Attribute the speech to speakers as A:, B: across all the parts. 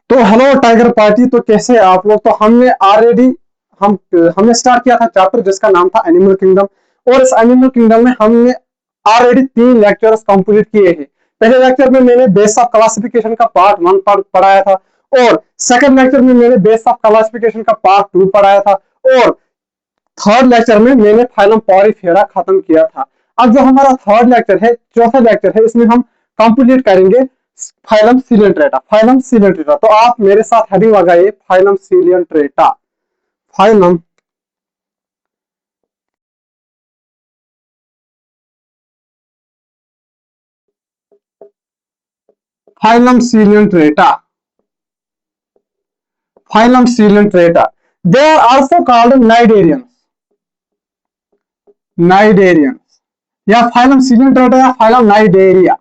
A: तो hello tiger party. तो कैसे हैं आप लोग? तो हमने ऑलरेडी हम हमने स्टार्ट किया था चैप्टर जिसका नाम था एनिमल किंगडम। और इस एनिमल किंगडम में हमने ऑलरेडी 3 लेक्चर्स कंप्लीट किए हैं। पहले लेक्चर में मैंने बेस ऑफ क्लासिफिकेशन का पार्ट 1 पढ़ाया था, और सेकंड लेक्चर में मैंने बेस ऑफ क्लासिफिकेशन का पार्ट 2 पढ़ाया था, और थर्ड लेक्चर में मैंने फाइलम पॉरीफेरा खत्म किया था। अब जो हमारा थर्ड लेक्चर है, चौथा लेक्चर है, इसमें हम कंप्लीट करेंगे फाइलम सिलेंट्रेटा। फाइलम सिलेंट्रेटा, तो आप मेरे साथ हेडिंग लगाइए phylum Coelenterata. Phylum phylum Coelenterata. Phylum Coelenterata, they are also called cnidarians. Cnidarians या फाइलम सिलेंट्रेटा या फाइलम नाइडेरिया।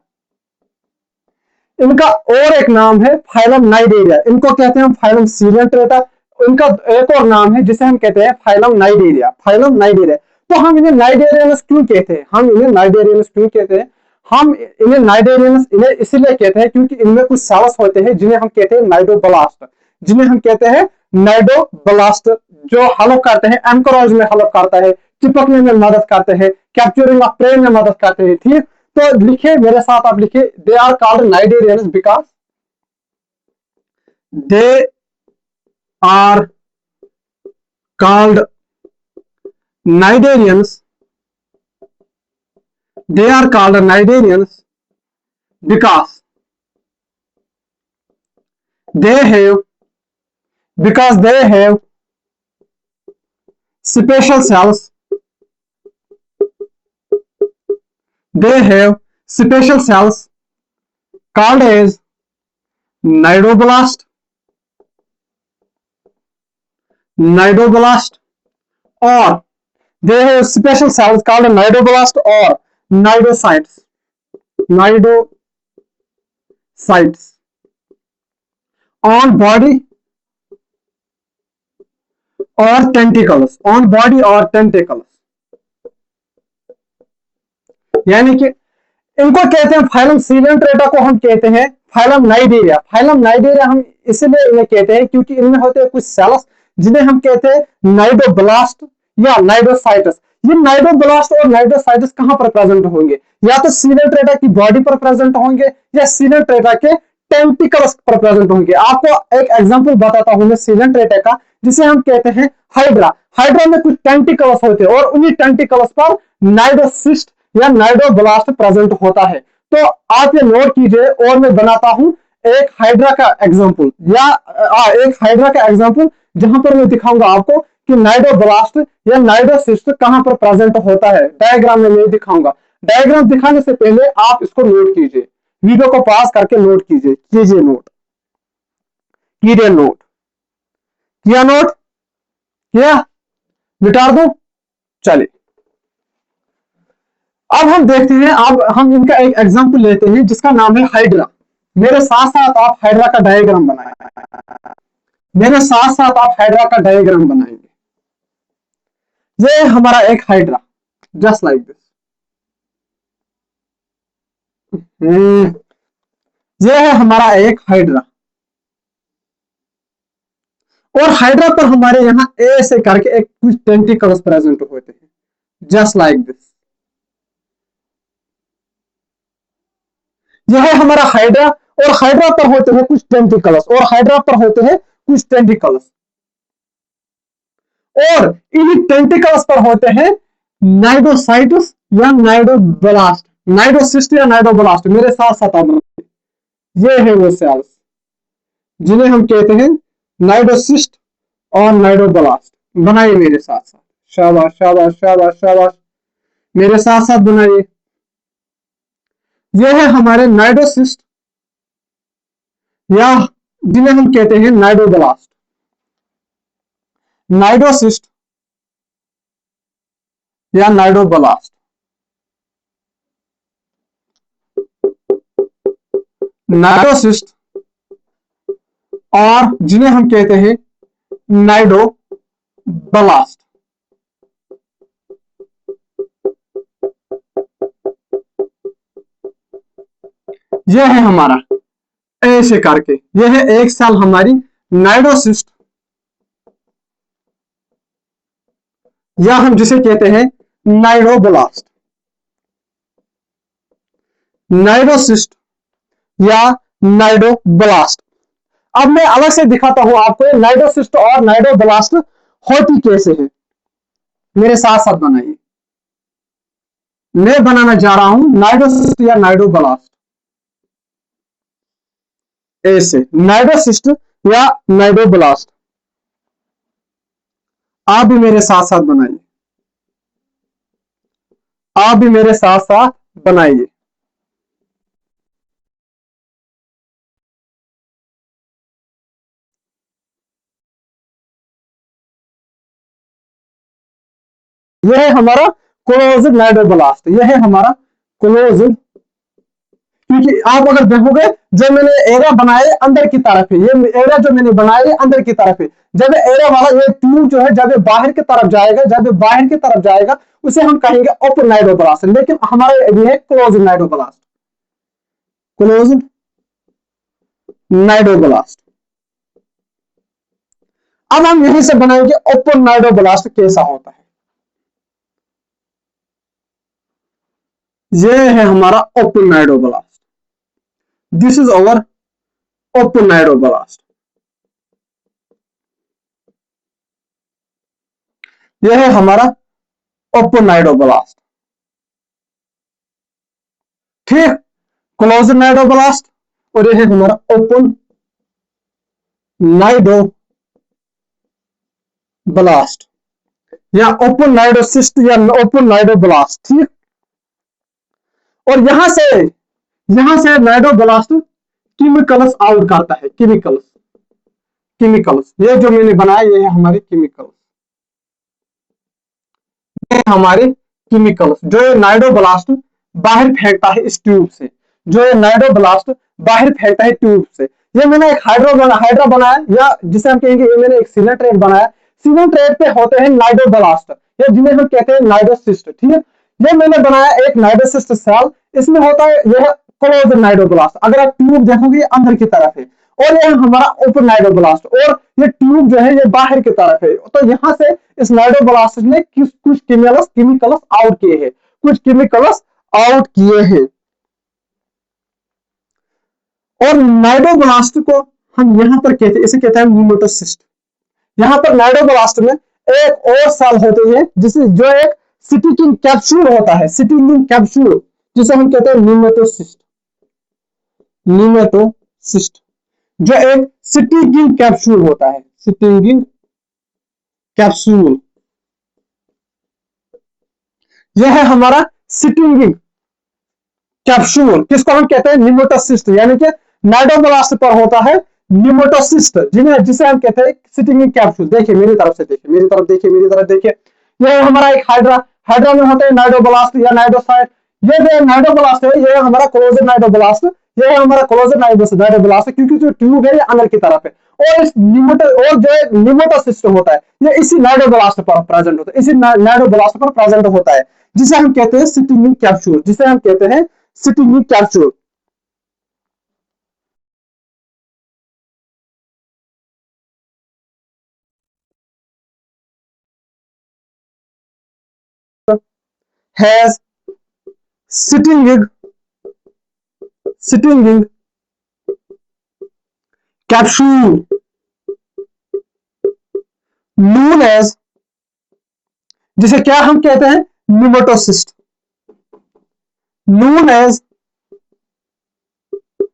A: इनका और एक नाम है फाइलम नाइडेरिया। इनको कहते हैं फाइलम सिलेंट्रेटा। इनका एक और नाम है जिसे हम कहते हैं फाइलम नाइडेरिया। Phylum Cnidaria. तो हम इन्हें नाइडेरियंस क्यों कहते हैं? हम इन्हें नाइडेरियंस क्यों कहते हैं? हम इन्हें नाइडेरियंस इन्हें इसलिए कहते हैं क्योंकि इनमें कुछ सेल्स होते हैं जिन्हें हम कहते हैं नाइडोब्लास्ट। जिन्हें हम कहते हैं नाइडोब्लास्ट, जो हेल्प करते हैं एंकोरेज में, हेल्प करता है चिपकने में मदद करते हैं, कैप्चरिंग ऑफ प्रे में मदद करते हैं। ठीक, तो लिखे मेरे साथ, आप लिखे, they are called cnidarians because they are called cnidarians they are called Nidarians because they have they have special cells. They have special cells called as nidoblast, nidoblast, or they have special cells called nidoblast or nidocytes. Nidocytes on body or tentacles. On body or tentacles. यानी कि इनको कहते हैं phylum Coelenterata को हम कहते हैं phylum Cnidaria. Phylum Cnidaria हम इसलिए इन्हें कहते हैं क्योंकि इनमें होते हैं कुछ सेल्स जिन्हें हम कहते हैं नाइडोब्लास्ट या नाइडोसाइटस। ये नाइडोब्लास्ट और नाइडोसाइटस कहां पर प्रेजेंट होंगे? या तो सिलेंट्रेटा की बॉडी पर प्रेजेंट होंगे या सिलेंट्रेटा के टेंटिकल्स पर प्रेजेंट होंगे। आपको एक एग्जांपल बताता हूं मैं सिलेंट्रेटा का, जिसे हम कहते हैं हाइड्रा। हाइड्रा में कुछ टेंटिकल्स होते हैं और उन्हीं टेंटिकल्स पर नाइडोसिस्ट या नाइडोब्लास्ट प्रेजेंट होता है। तो आप ये नोट कीजिए, और मैं बनाता हूं एक हाइड्रा का एग्जांपल, या एक हाइड्रा का एग्जांपल जहां पर मैं दिखाऊंगा आपको कि नाइडोब्लास्ट या नाइडोसिस्ट कहां पर प्रेजेंट होता है। डायग्राम में मैं दिखाऊंगा। डायग्राम दिखाने से पहले आप इसको नोट कीजिए, वीडियो को पास करके नोट कीजिए। कीजिए नोट। किया नोट? किया? मिटा दो। चलिए, अब हम देखते हैं। अब हम इनका एक एग्जांपल लेते हैं जिसका नाम है हाइड्रा। मेरे साथ साथ आप हाइड्रा का डायग्राम बनाएंगे। मेरे साथ साथ आप हाइड्रा का डायग्राम बनाएंगे। ये हमारा एक हाइड्रा, जस्ट लाइक दिस। ये है हमारा एक हाइड्रा, और हाइड्रा पर हमारे यहाँ ऐसे करके एक कुछ टेंटिकल्स प्रेजेंट होते हैं, जस्ट लाइक दिस। यह है हमारा हाइड्रा, और हाइड्रा पर होते हैं कुछ टेंटिकल्स, और हाइड्रा पर होते हैं कुछ टेंटिकल्स, और इन टेंटिकल्स पर होते हैं नाइडोसाइटस या नाइडोब्लास्ट, नाइडोसिस्ट या नाइडोब्लास्ट। मेरे साथ साथ आप, ये है वो सेल्स जिन्हें हम कहते हैं नाइडोसिस्ट और नाइडोब्लास्ट। बनाइए मेरे साथ साथ। शाबाश शाबाश शाबाश शाबाश, मेरे साथ साथ बनाइए। ये है हमारे नाइडोसिस्ट या जिन्हें हम कहते हैं नाइडोब्लास्ट, नाइडोसिस्ट या नाइडोब्लास्ट। नाइडोसिस्ट और जिन्हें हम कहते हैं नाइडोब्लास्ट। यह है हमारा ऐसे करके। यह है एक सेल हमारी नाइडोसिस्ट, या हम जिसे कहते हैं नाइडोब्लास्ट, नाइडोसिस्ट या नाइडोब्लास्ट। अब मैं अलग से दिखाता हूं आपको नाइडोसिस्ट और नाइडोब्लास्ट होती कैसे है। मेरे साथ साथ बनाइए। मैं बनाना जा रहा हूं नाइडोसिस्ट या नाइडोब्लास्ट। ऐसे नाइडोसिस्ट या नाइडोब्लास्ट। आप भी मेरे साथ साथ बनाइए, आप भी मेरे साथ साथ बनाइए। यह है हमारा क्लोज्ड नाइडोब्लास्ट, यह है हमारा क्लोज्ड। क्योंकि आप अगर देखोगे जो मैंने एरिया बनाए अंदर की तरफ है, ये एरिया जो मैंने बनाए अंदर की तरफ है। जब एरिया वाला ये ट्यूब जो है जब ये बाहर की तरफ जाएगा, जब ये बाहर की तरफ जाएगा उसे हम कहेंगे ओपन नाइडोब्लास्ट। लेकिन हमारा ये है क्लोज नाइडोब्लास्ट, क्लोज नाइडोब्लास्ट। अब हम यहीं से बनाएंगे ओपन नाइडोब्लास्ट कैसा होता है। ये है हमारा open cnidoblast, this is our open cnidoblast. यह है हमारा ओपन नाइडोब्लास्ट, ठीक। क्लोज नाइडोब्लास्ट और यह है हमारा ओपन नाइडोब्लास्ट या ओपन नाइडोसिस्ट या ओपन नाइडोब्लास्ट, ठीक। और यहां से नाइडोब्लास्ट केमिकल्स आउट करता है, केमिकल्स, केमिकल्स। ये जो मैंने बनाया ये है हमारे केमिकल्स, हमारे केमिकल्स जो नाइडोब्लास्ट बाहर फेंकता है इस ट्यूब से, जो नाइडोब्लास्ट बाहर फेंकता है ट्यूब से। ये मैंने एक हाइड्रा बनाया, या जिसे हम कहेंगे ये मैंने एक सिलेंट्रेट बनाया। सिलेंट्रेट पे होते हैं नाइडोब्लास्ट, या जिन्हें हम कहते हैं नाइडोसिस्ट, ठीक है। ये मैंने बनाया एक नाइडोसिस्ट सेल, इसमें होता है यह क्लोज नाइडोब्लास्ट। अगर आप ट्यूब देखोगे अंदर की तरफ है, और यह हमारा ओपन नाइडोब्लास्ट, और ये ट्यूब जो है ये बाहर की तरफ है। तो यहां से इस नाइडोब्लास्ट ने कुछ केमिकल्स आउट किए हैं, कुछ केमिकल्स आउट किए हैं। और नाइडोब्लास्ट को हम यहां पर कहते हैं, इसे कहते हैं न्यूमेटोसिस्ट। यहां पर नाइडोब्लास्ट में एक और सेल होते हैं जिसे जो एक स्टिकिंग कैप्सूल होता है, स्टिकिंग कैप्सूल, जिसे हम कहते हैं न्यूमेटोसिस्ट, न्यूमेटोसिस्ट, जो एक स्टिकिंग कैप्सूल होता है, स्टिकिंग कैप्सूल। यह है हमारा स्टिकिंग कैप्सूल, किसको हम कहते हैं न्यूमेटोसिस्ट, यानी कि नाइडोब्लास्ट पर होता है न्यूमेटोसिस्ट, जिसे हम कहते हैं स्टिकिंग कैप्सूल। देखिए मेरी तरफ से, देखिए मेरी तरफ, देखिए मेरी तरफ, देखिए यह हमारा एक हाइड्रा, हाइड्रा में होते हैं नाइडोब्लास्ट या नाइडोसाइट। ये जो नाइडोब्लास्ट है ये हमारा क्लोज्ड नाइडोब्लास्ट, ये है हमारा क्लोज्ड नाइडोब्लास्ट, क्योंकि जो ट्यूब है ये अंदर की तरफ है। और इस और जो न्यूमेटोसिस्ट होता है ये इसी नाइडोब्लास्ट पर प्रेजेंट होता है, इसी नाइडोब्लास्ट पर प्रेजेंट होता है, जिसे हम कहते हैं स्टिकिंग कैप्सूल, जिसे हम कहते हैं sticking capsule. has stinging stinging capsule known as, जिसे क्या हम कहते हैं निमेटोसिस्ट, known as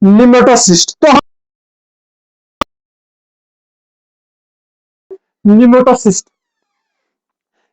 A: निमेटोसिस्ट। तो निमेटोसिस्ट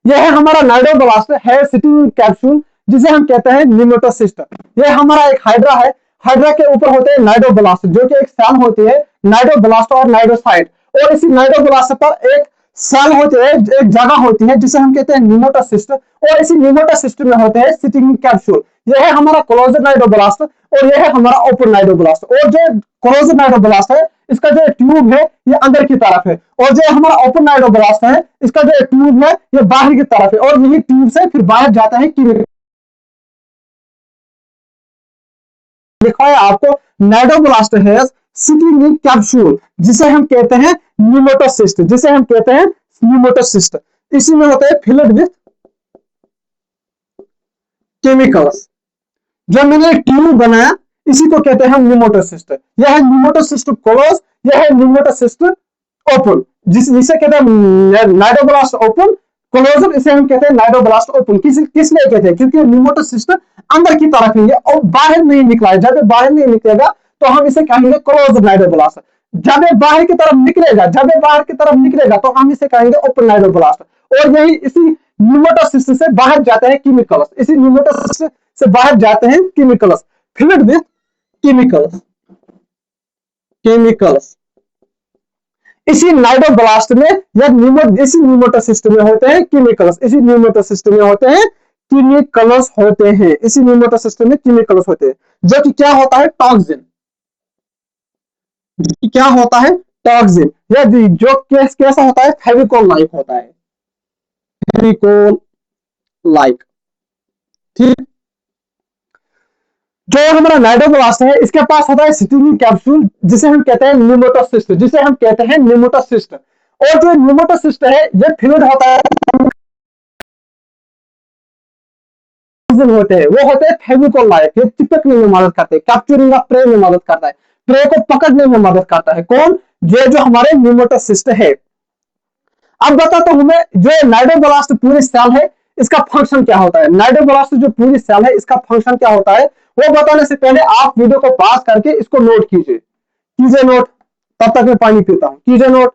A: यह है हमारा नाइडोब्लास्ट है सिटिंग कैप्सूल, जिसे हम कहते हैं निमेटोसिस्ट। यह हमारा एक हाइड्रा है, हाइड्रा के ऊपर होते हैं नाइडोब्लास्ट, जो कि एक सेल होती है नाइडोब्लास्ट और नाइडोसाइट। और इसी नाइडोब्लास्ट पर एक सेल होती है, एक जगह होती है जिसे हम कहते हैं निमेटोसिस्ट, और इसी निमेटोसिस्ट में होते हैं सिटिंग कैप्सूल। यह है हमारा क्लोज्ड नाइडोब्लास्ट और यह है हमारा ओपन नाइडोब्लास्ट। और जो क्लोज्ड नाइडोब्लास्ट है इसका जो ट्यूब है ये अंदर की तरफ है, और जो हमारा ओपन नाइडोब्लास्ट है इसका जो ट्यूब है ये बाहर की तरफ है, और यही ट्यूब से फिर बाहर जाता है केमिकल। लिखा है आपको नाइडोब्लास्ट हैज स्टिंगी कैप्सूल, जिसे हम कहते हैं न्यूमोटोसिस्ट, जिसे हम कहते हैं न्यूमोटोसिस्ट। इसी में होता है फिल्ड विथ केमिकल्स। जो मैंने ट्यूब बनाया इसी को कहते हैं न्यूमोटोसिस्ट। यह है न्यूमोटोसिस्ट क्लोज, यह है न्यूमोटोसिस्ट ओपन, जिसे कहते हैं नाइडोब्लास्ट ओपन क्लोजर, इसे हम कहते हैं नाइडोब्लास्ट ओपन। किस लिए कहते हैं? क्योंकि न्यूमोटोसिस्ट अंदर की तरफ ही है और बाहर नहीं निकला है। जब बाहर नहीं निकलेगा तो हम इसे कहेंगे क्लोज नाइडोब्लास्ट। जब बाहर की तरफ निकलेगा, जब बाहर की तरफ निकलेगा तो हम इसे कहेंगे ओपन नाइडोब्लास्ट। और यही इसी न्यूमोटोसिस्ट से बाहर जाते हैं केमिकल्स, इसी न्यूमोटोसिस्ट से बाहर जाते हैं chemicals, filled with chemicals, chemicals. इसी नाइडोब्लास्ट में या इसी न्यूमोटोसिस्ट में होते हैं केमिकल्स, इसी न्यूमोटोसिस्ट में होते हैं केमिकल्स होते हैं, इसी न्यूमोटोसिस्ट में केमिकल्स होते हैं, जो कि क्या होता है? टॉक्सिन। क्या होता है? टॉक्सिन। या जो कैसा होता है? फेविकोल लाइक होता है, फेविकोल लाइक। ठीक। जो हमारा नाइडोब्लास्ट है इसके पास होता है स्टिंगी कैप्सूल, जिसे हम कहते हैं न्यूमोटोसिस्ट, जिसे हम कहते हैं न्यूमोटोसिस्ट। और जो न्यूमोटोसिस्ट है ये फ्लूइड होता है, होते हैं वो होते हैं फेविकोल लाइक, ये चिपकने में मदद करते हैं, कैप्चरिंग ऑफ प्रे में मदद करता है, प्रे को पकड़ने में मदद करता है। कौन? ये जो हमारे न्यूमोटोसिस्ट है। अब बताता हूं मैं, जो नाइडोब्लास्ट पूरी सेल है इसका फंक्शन क्या होता है। नाइडोब्लास्ट जो पूरी सेल है इसका फंक्शन क्या होता है वो बताने से पहले आप वीडियो को पास करके इसको नोट कीजिए, कीजिए नोट। तब तक मैं पानी पीता हूं, कीजिए नोट,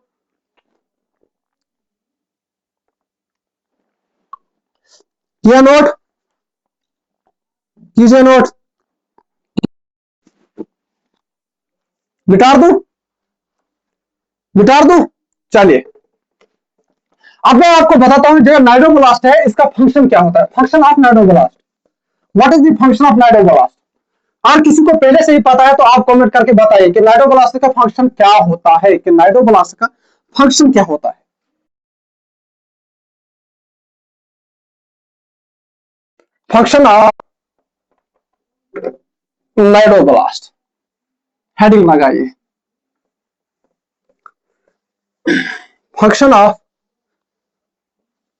A: किया नोट, कीजिए नोट। मिटार दू, मिटार दू। चलिए अब मैं आपको बताता हूं जो नाइडोब्लास्ट है इसका फंक्शन क्या होता है। Function of cnidoblast, what is the function of cnidoblast? और किसी को पहले से ही पता है तो आप कमेंट करके बताइए कि नाइडोब्लास्ट का फंक्शन क्या होता है, कि नाइडोब्लास्ट का फंक्शन क्या होता है। फंक्शन ऑफ नाइडोब्लास्ट, हेडिंग लगाइए, फंक्शन ऑफ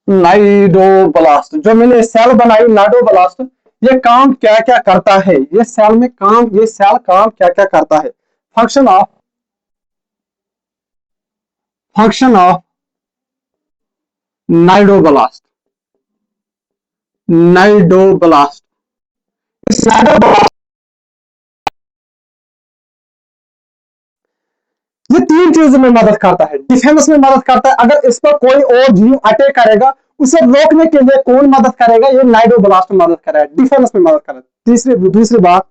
A: नाइडोब्लास्ट। जो मैंने सेल बनाई नाइडोब्लास्ट, ये काम क्या क्या करता है, ये सेल में काम, ये सेल काम क्या क्या करता है। Function of, function of cnidoblast, cnidoblast. इस नाइडोब्लास्ट ये तीन चीजों में मदद करता है। डिफेंस में मदद करता है, अगर इस पर कोई और जीव अटैक करेगा उसे रोकने के लिए कौन मदद करेगा? ये नाइडोब्लास्ट मदद करेगा, डिफेंस में मदद करेगा। दूसरी बात,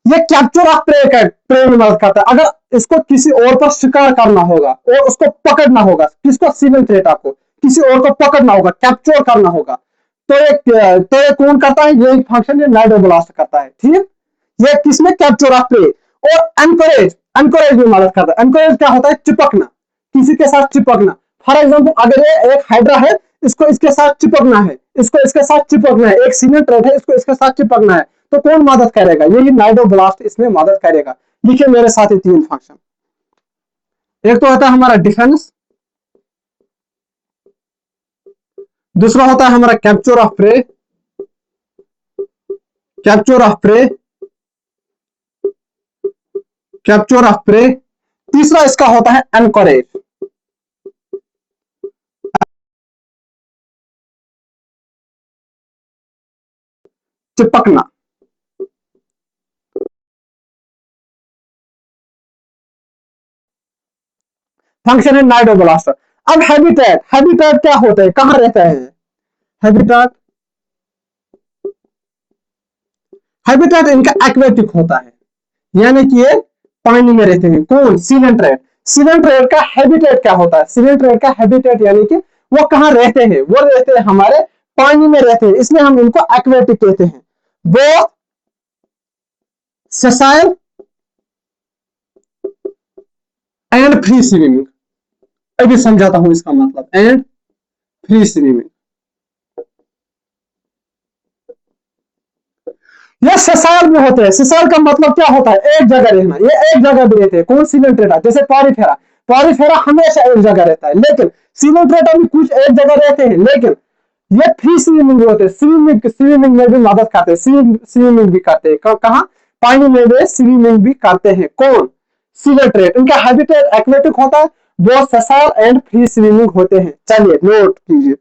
A: ये कैप्चर ऑफ प्रे प्रे में मदद करता है। अगर इसको किसी और पर शिकार करना होगा और उसको पकड़ना होगा, किसको? सिलेंट्रेटा को, किसी और को पकड़ना होगा, कैप्चर करना होगा, तो ये कौन करता है? ये फंक्शन ये नाइडोब्लास्ट करता है। ठीक। ये किसमें? Capture of prey. और एनकरेज, एनकरेज में मदद करता है। एनकरेज क्या होता है? चिपकना, किसी के साथ चिपकना। फॉर एग्जाम्पल अगर ये एक हाइड्रा है, इसको इसके साथ चिपकना है, इसको इसके साथ चिपकना है, एक सिलेंट्रेट है, इसको इसके साथ चिपकना है, तो कौन मदद करेगा? यही नाइडोब्लास्ट इसमें मदद करेगा। लिखिए मेरे साथ ही तीन फंक्शन। एक तो होता है हमारा डिफेंस, दूसरा होता है हमारा capture of prey, capture of prey, capture of prey. तीसरा इसका होता है एनकरेज, चिपकना। फंक्शन है नाइडोब्लास्ट। अब हैबिटेट, हैबिटेट क्या होता है, कहां रहता है हैबिटेट? हैबिटेट इनका एक्वेटिक होता है, यानी कि ये पानी में रहते हैं। कौन? सिलेंट्रेट। सिलेंट्रेट का हैबिटेट क्या होता है? सिलेंट्रेट का हैबिटेट यानी कि वो कहां रहते हैं? वो रहते हैं हमारे पानी में रहते हैं, इसलिए हम इनको एक्वेटिक कहते हैं। वो सेसाइल एंड फ्री स्विमिंग। अभी समझाता हूं इसका मतलब। एंड फ्री स्विमिंग, ये ससाल में होते हैं। ससाल का मतलब क्या होता है? एक जगह रहना। ये एक जगह भी रहते हैं। कौन? सिलेंट्रेटा। जैसे पॉरीफेरा, पॉरीफेरा हमेशा एक जगह रहता है, लेकिन सिलेंट्रेटा भी कुछ एक जगह रहते हैं, लेकिन ये फ्री स्विमिंग होते हैं। स्विमिंग स्विमिंग में भी मदद करते हैं, स्विमिंग भी करते हैं। कहाँ? पानी में वे स्विमिंग भी करते हैं। कौन? सिलेंट्रेट। इनका हैबिटेट एक्वेटिक होता है, वो ससाल एंड फ्री स्विमिंग होते हैं। चलिए नोट कीजिए,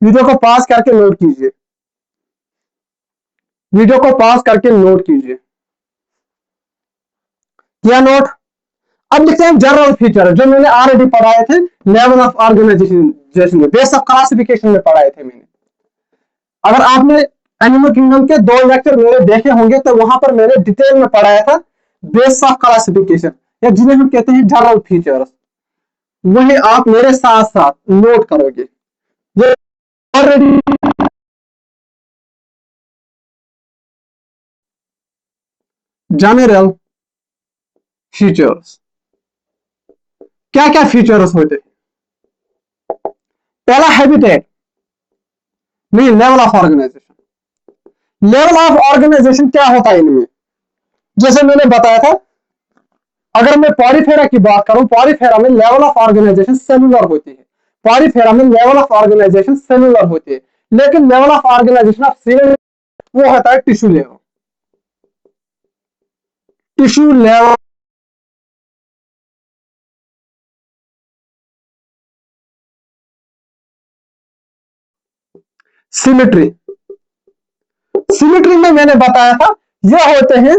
A: वीडियो को पॉज करके नोट कीजिए, वीडियो को पॉज करके नोट कीजिए। किया नोट? अब लिखते हैं जनरल फीचर, जो मैंने ऑलरेडी पढ़ाए थे लेवल ऑफ ऑर्गेनाइजेशन में, बेस ऑफ क्लासिफिकेशन में पढ़ाए थे मैंने। अगर आपने एनिमल किंगडम के 2 लेक्चर मेरे देखे होंगे तो वहां पर मैंने डिटेल में पढ़ाया था बेस ऑफ क्लासिफिकेशन, या जिन्हें हम कहते हैं जनरल फीचर्स। वही आप मेरे साथ साथ नोट करोगे। ये ऑलरेडी जनरल फीचर्स, क्या क्या फीचर्स होते हैं? पहला हैबिटेट, नहीं, level of organisation. Level of organisation क्या होता है इनमें? जैसे मैंने बताया था, अगर मैं पॉरीफेरा की बात करूं, पॉरीफेरा में लेवल ऑफ ऑर्गेनाइजेशन सेलुलर होती है। पॉरीफेरा में लेवल ऑफ ऑर्गेनाइजेशन सेलुलर होती है, लेकिन level of organisation of cell वो होता है tissue level. Tissue level symmetry. Symmetry में मैंने बताया था ये होते हैं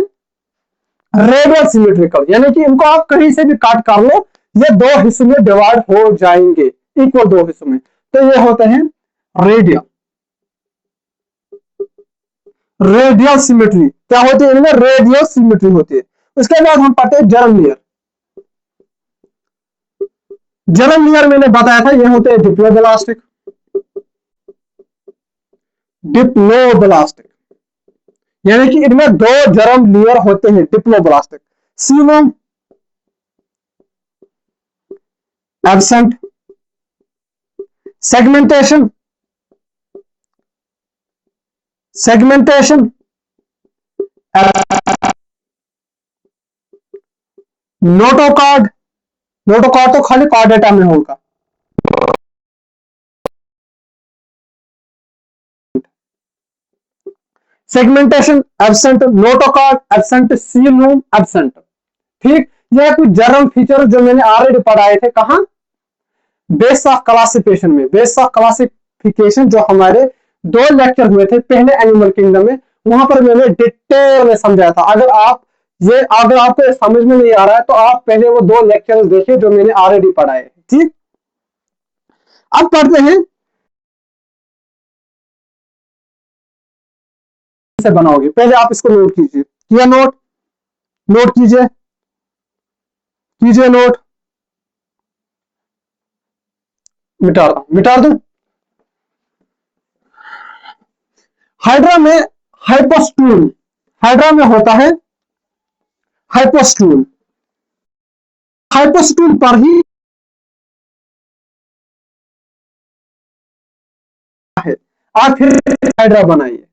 A: रेडियल सिमेट्रिकल, यानी कि इनको आप कहीं से भी काट कर लो, ये 2 हिस्सों में डिवाइड हो जाएंगे, इक्वल 2 हिस्सों में। तो ये होते हैं रेडियल, रेडियल सिमेट्री। क्या होती है इनमें? रेडियल सिमेट्री होती है। उसके बाद हम पढ़ते हैं जर्म लेयर। जर्म लेयर मैंने बताया था ये होते हैं डिप्लोब्लास्टिक, डिप्लोब्लास्टिक, यानी कि इनमें 2 जर्म लेयर होते हैं diploblastic. Coelom absent, segmentation, segmentation notochord, notochord तो खाली कॉर्डेटा में होगा। Segmentation absent, notochord absent, coelom absent. ठीक, यह कुछ जर्म फीचर जो मैंने ऑलरेडी पढ़ाए थे। कहां? बेस ऑफ क्लासिफिकेशन में। बेस ऑफ क्लासिफिकेशन जो हमारे 2 लेक्चर हुए थे पहले एनिमल किंगडम में, वहां पर मैंने डिटेल में समझाया था। अगर आपको ये समझ में नहीं आ रहा है तो आप पहले वो 2 लेक्चर देखिए जो मैंने ऑलरेडी पढ़ाए। ठीक, अब पढ़ते हैं से बनाओगे। पहले आप इसको नोट कीजिए। किया नोट? नोट कीजिए, कीजिए नोट। मिटा रहा हूं, मिटा दूं। हाइड्रा में हाइपोस्टूल, हाइड्रा में होता है हाइपोस्टूल। हाइपोस्टूल पर ही है। आप फिर हाइड्रा बनाइए।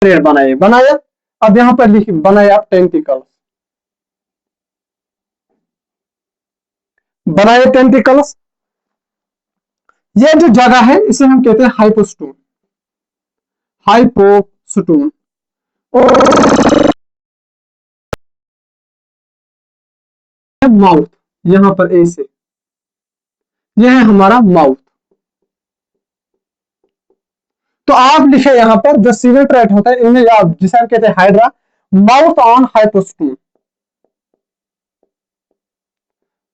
A: बनाइए, बनाया। अब यहां पर लिखिए, बनाए आप टेंटिकल्स, बनाए टेंटिकल्स। ये जो जगह है इसे हम कहते हैं हाइपोस्टूल, हाइपोस्टूल। और माउथ, यहां पर ऐसे, यह है हमारा माउथ। तो आप लिखे यहां पर जो सिवेट्रेट होता है इनमें, आप जिसे हम कहते हैं Hydra, mouth on hypostome,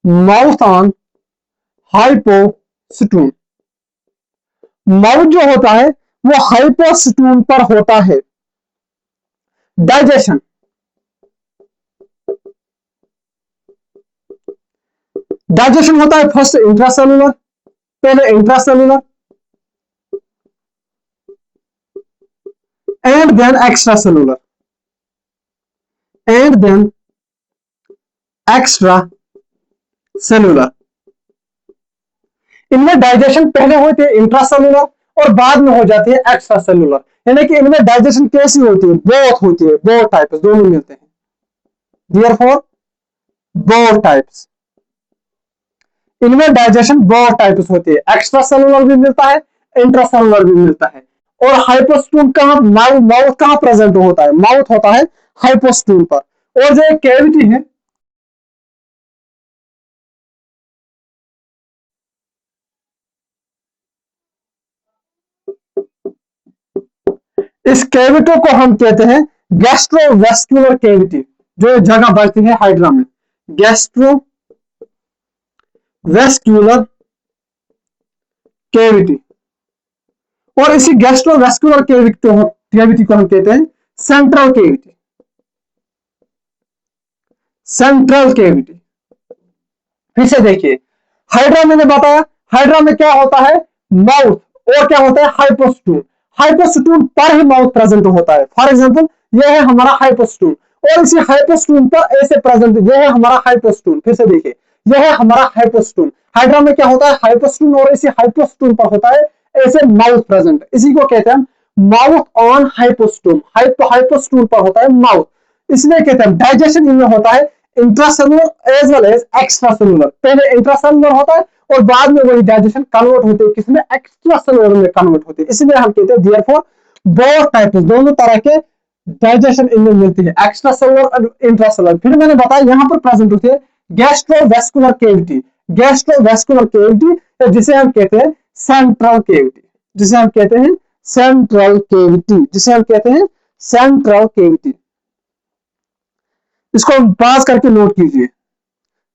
A: mouth on hypostome. Mouth जो होता है वो हाइपोस्टूल पर होता है। डाइजेशन, डाइजेशन होता है फर्स्ट इंट्रासेलुलर, पहले intracellular and then extra cellular, and then extra cellular. इनमें डाइजेशन पहले होती है इंट्रासेलुलर और बाद में हो जाती है एक्स्ट्रा सेलुलर, यानी कि इनमें डाइजेशन कैसी होती है, बोथ होती है, बोथ टाइप्स दोनों मिलते हैं, देयरफॉर बोथ टाइप्स, इनमें डाइजेशन बोथ टाइप्स होती है, एक्स्ट्रा सेलुलर भी मिलता है, इंट्रासेलुलर भी मिलता है। और हाइपोस्टूल कहां, माउथ कहां प्रेजेंट होता है, माउथ होता है हाइपोस्टूल पर। और जो एक कैविटी है, इस कैविटी को हम कहते हैं गैस्ट्रोवेस्कुलर कैविटी, जो जगह बचती है हाइड्रा में, गैस्ट्रोवेस्कुलर कैविटी। और इसी गैस्ट्रोवेस्कुलर कैविटी को हम कहते हैं सेंट्रल कैविटी, सेंट्रल कैविटी। फिर से देखिए, हाइड्रा मैंने बताया, हाइड्रा में क्या होता है, माउथ, और क्या होता है हाइपोस्टूल, हाइपोस्टूल पर ही माउथ प्रेजेंट होता है। फॉर एग्जांपल यह है हमारा हाइपोस्टूल, और इसी हाइपोस्टूल पर ऐसे प्रेजेंट, यह है हमारा हाइपोस्टूल। फिर से देखिए, यह है हमारा हाइपोस्टूल, हाइड्रा में क्या होता है हाइपोस्टूल, और इसी हाइपोस्टूल पर होता है ऐसे माउथ प्रेजेंट, इसी को कहते हैं माउथ ऑन हाइपोस्टूल, हाइपोस्टूल पर होता है माउथ, इसलिए कहते हैं डाइजेशन इनमें होता है intracellular as well as extra cellular, पहले इंट्रासेलुलर होता है और बाद में वही डाइजेशन कन्वर्ट होते हैं किसमें, एक्स्ट्रा सेलुलर में कन्वर्ट होते हैं, इसलिए हम कहते हैं देयरफॉर बोथ टाइप्स, दोनों तरह के डाइजेशन इनमें मिलती है, एक्स्ट्रा सेलुलर और इंट्रासेलुलर। फिर मैंने बताया यहां पर प्रेजेंट होती है गैस्ट्रोवेस्कुलर कैविटी, गैस्ट्रोवेस्कुलर कैविटी जिसे हम कहते हैं सेंट्रल कैविटी, जिसे हम कहते हैं सेंट्रल कैविटी, जिसे हम कहते हैं सेंट्रल कैविटी। इसको पास करके नोट कीजिए,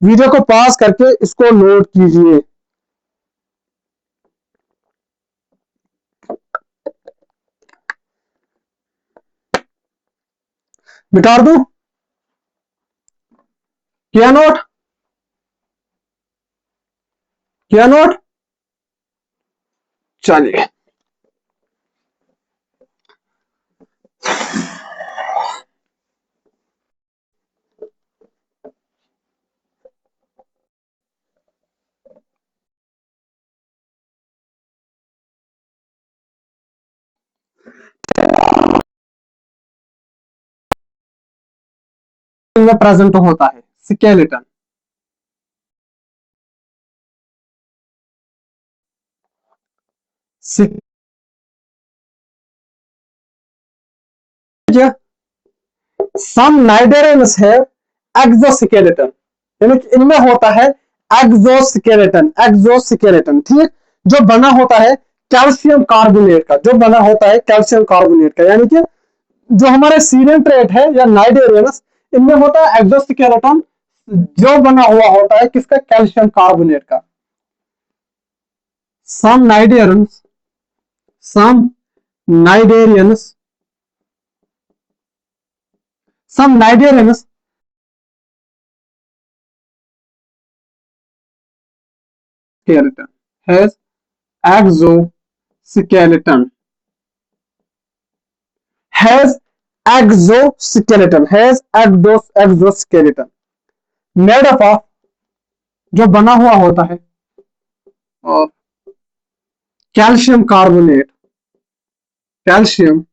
A: वीडियो को पास करके इसको नोट कीजिए। मिटा दूं, किया नोट, किया नोट, चलिए। में प्रेजेंट होता है स्केलेटन, सम नाइडेरियंस है एक्सोस्केलेटन, यानी कि इनमें होता है एक्सोस्केलेटन, एक्सोस्केलेटन, ठीक, जो बना होता है कैल्शियम कार्बोनेट का, जो बना होता है कैल्शियम कार्बोनेट का, यानी कि जो हमारे सीलेंट्रेट है या नाइडेरियंस, इनमें होता है एक्सोस्केलेटन, जो बना हुआ होता है किसका, कैल्शियम कार्बोनेट का। सम cnidarians, some cnidarians, some Nigerians skeleton has exoskeleton, has exoskeleton, has exoskeleton made up of, जो बना हुआ होता है और calcium carbonate, calcium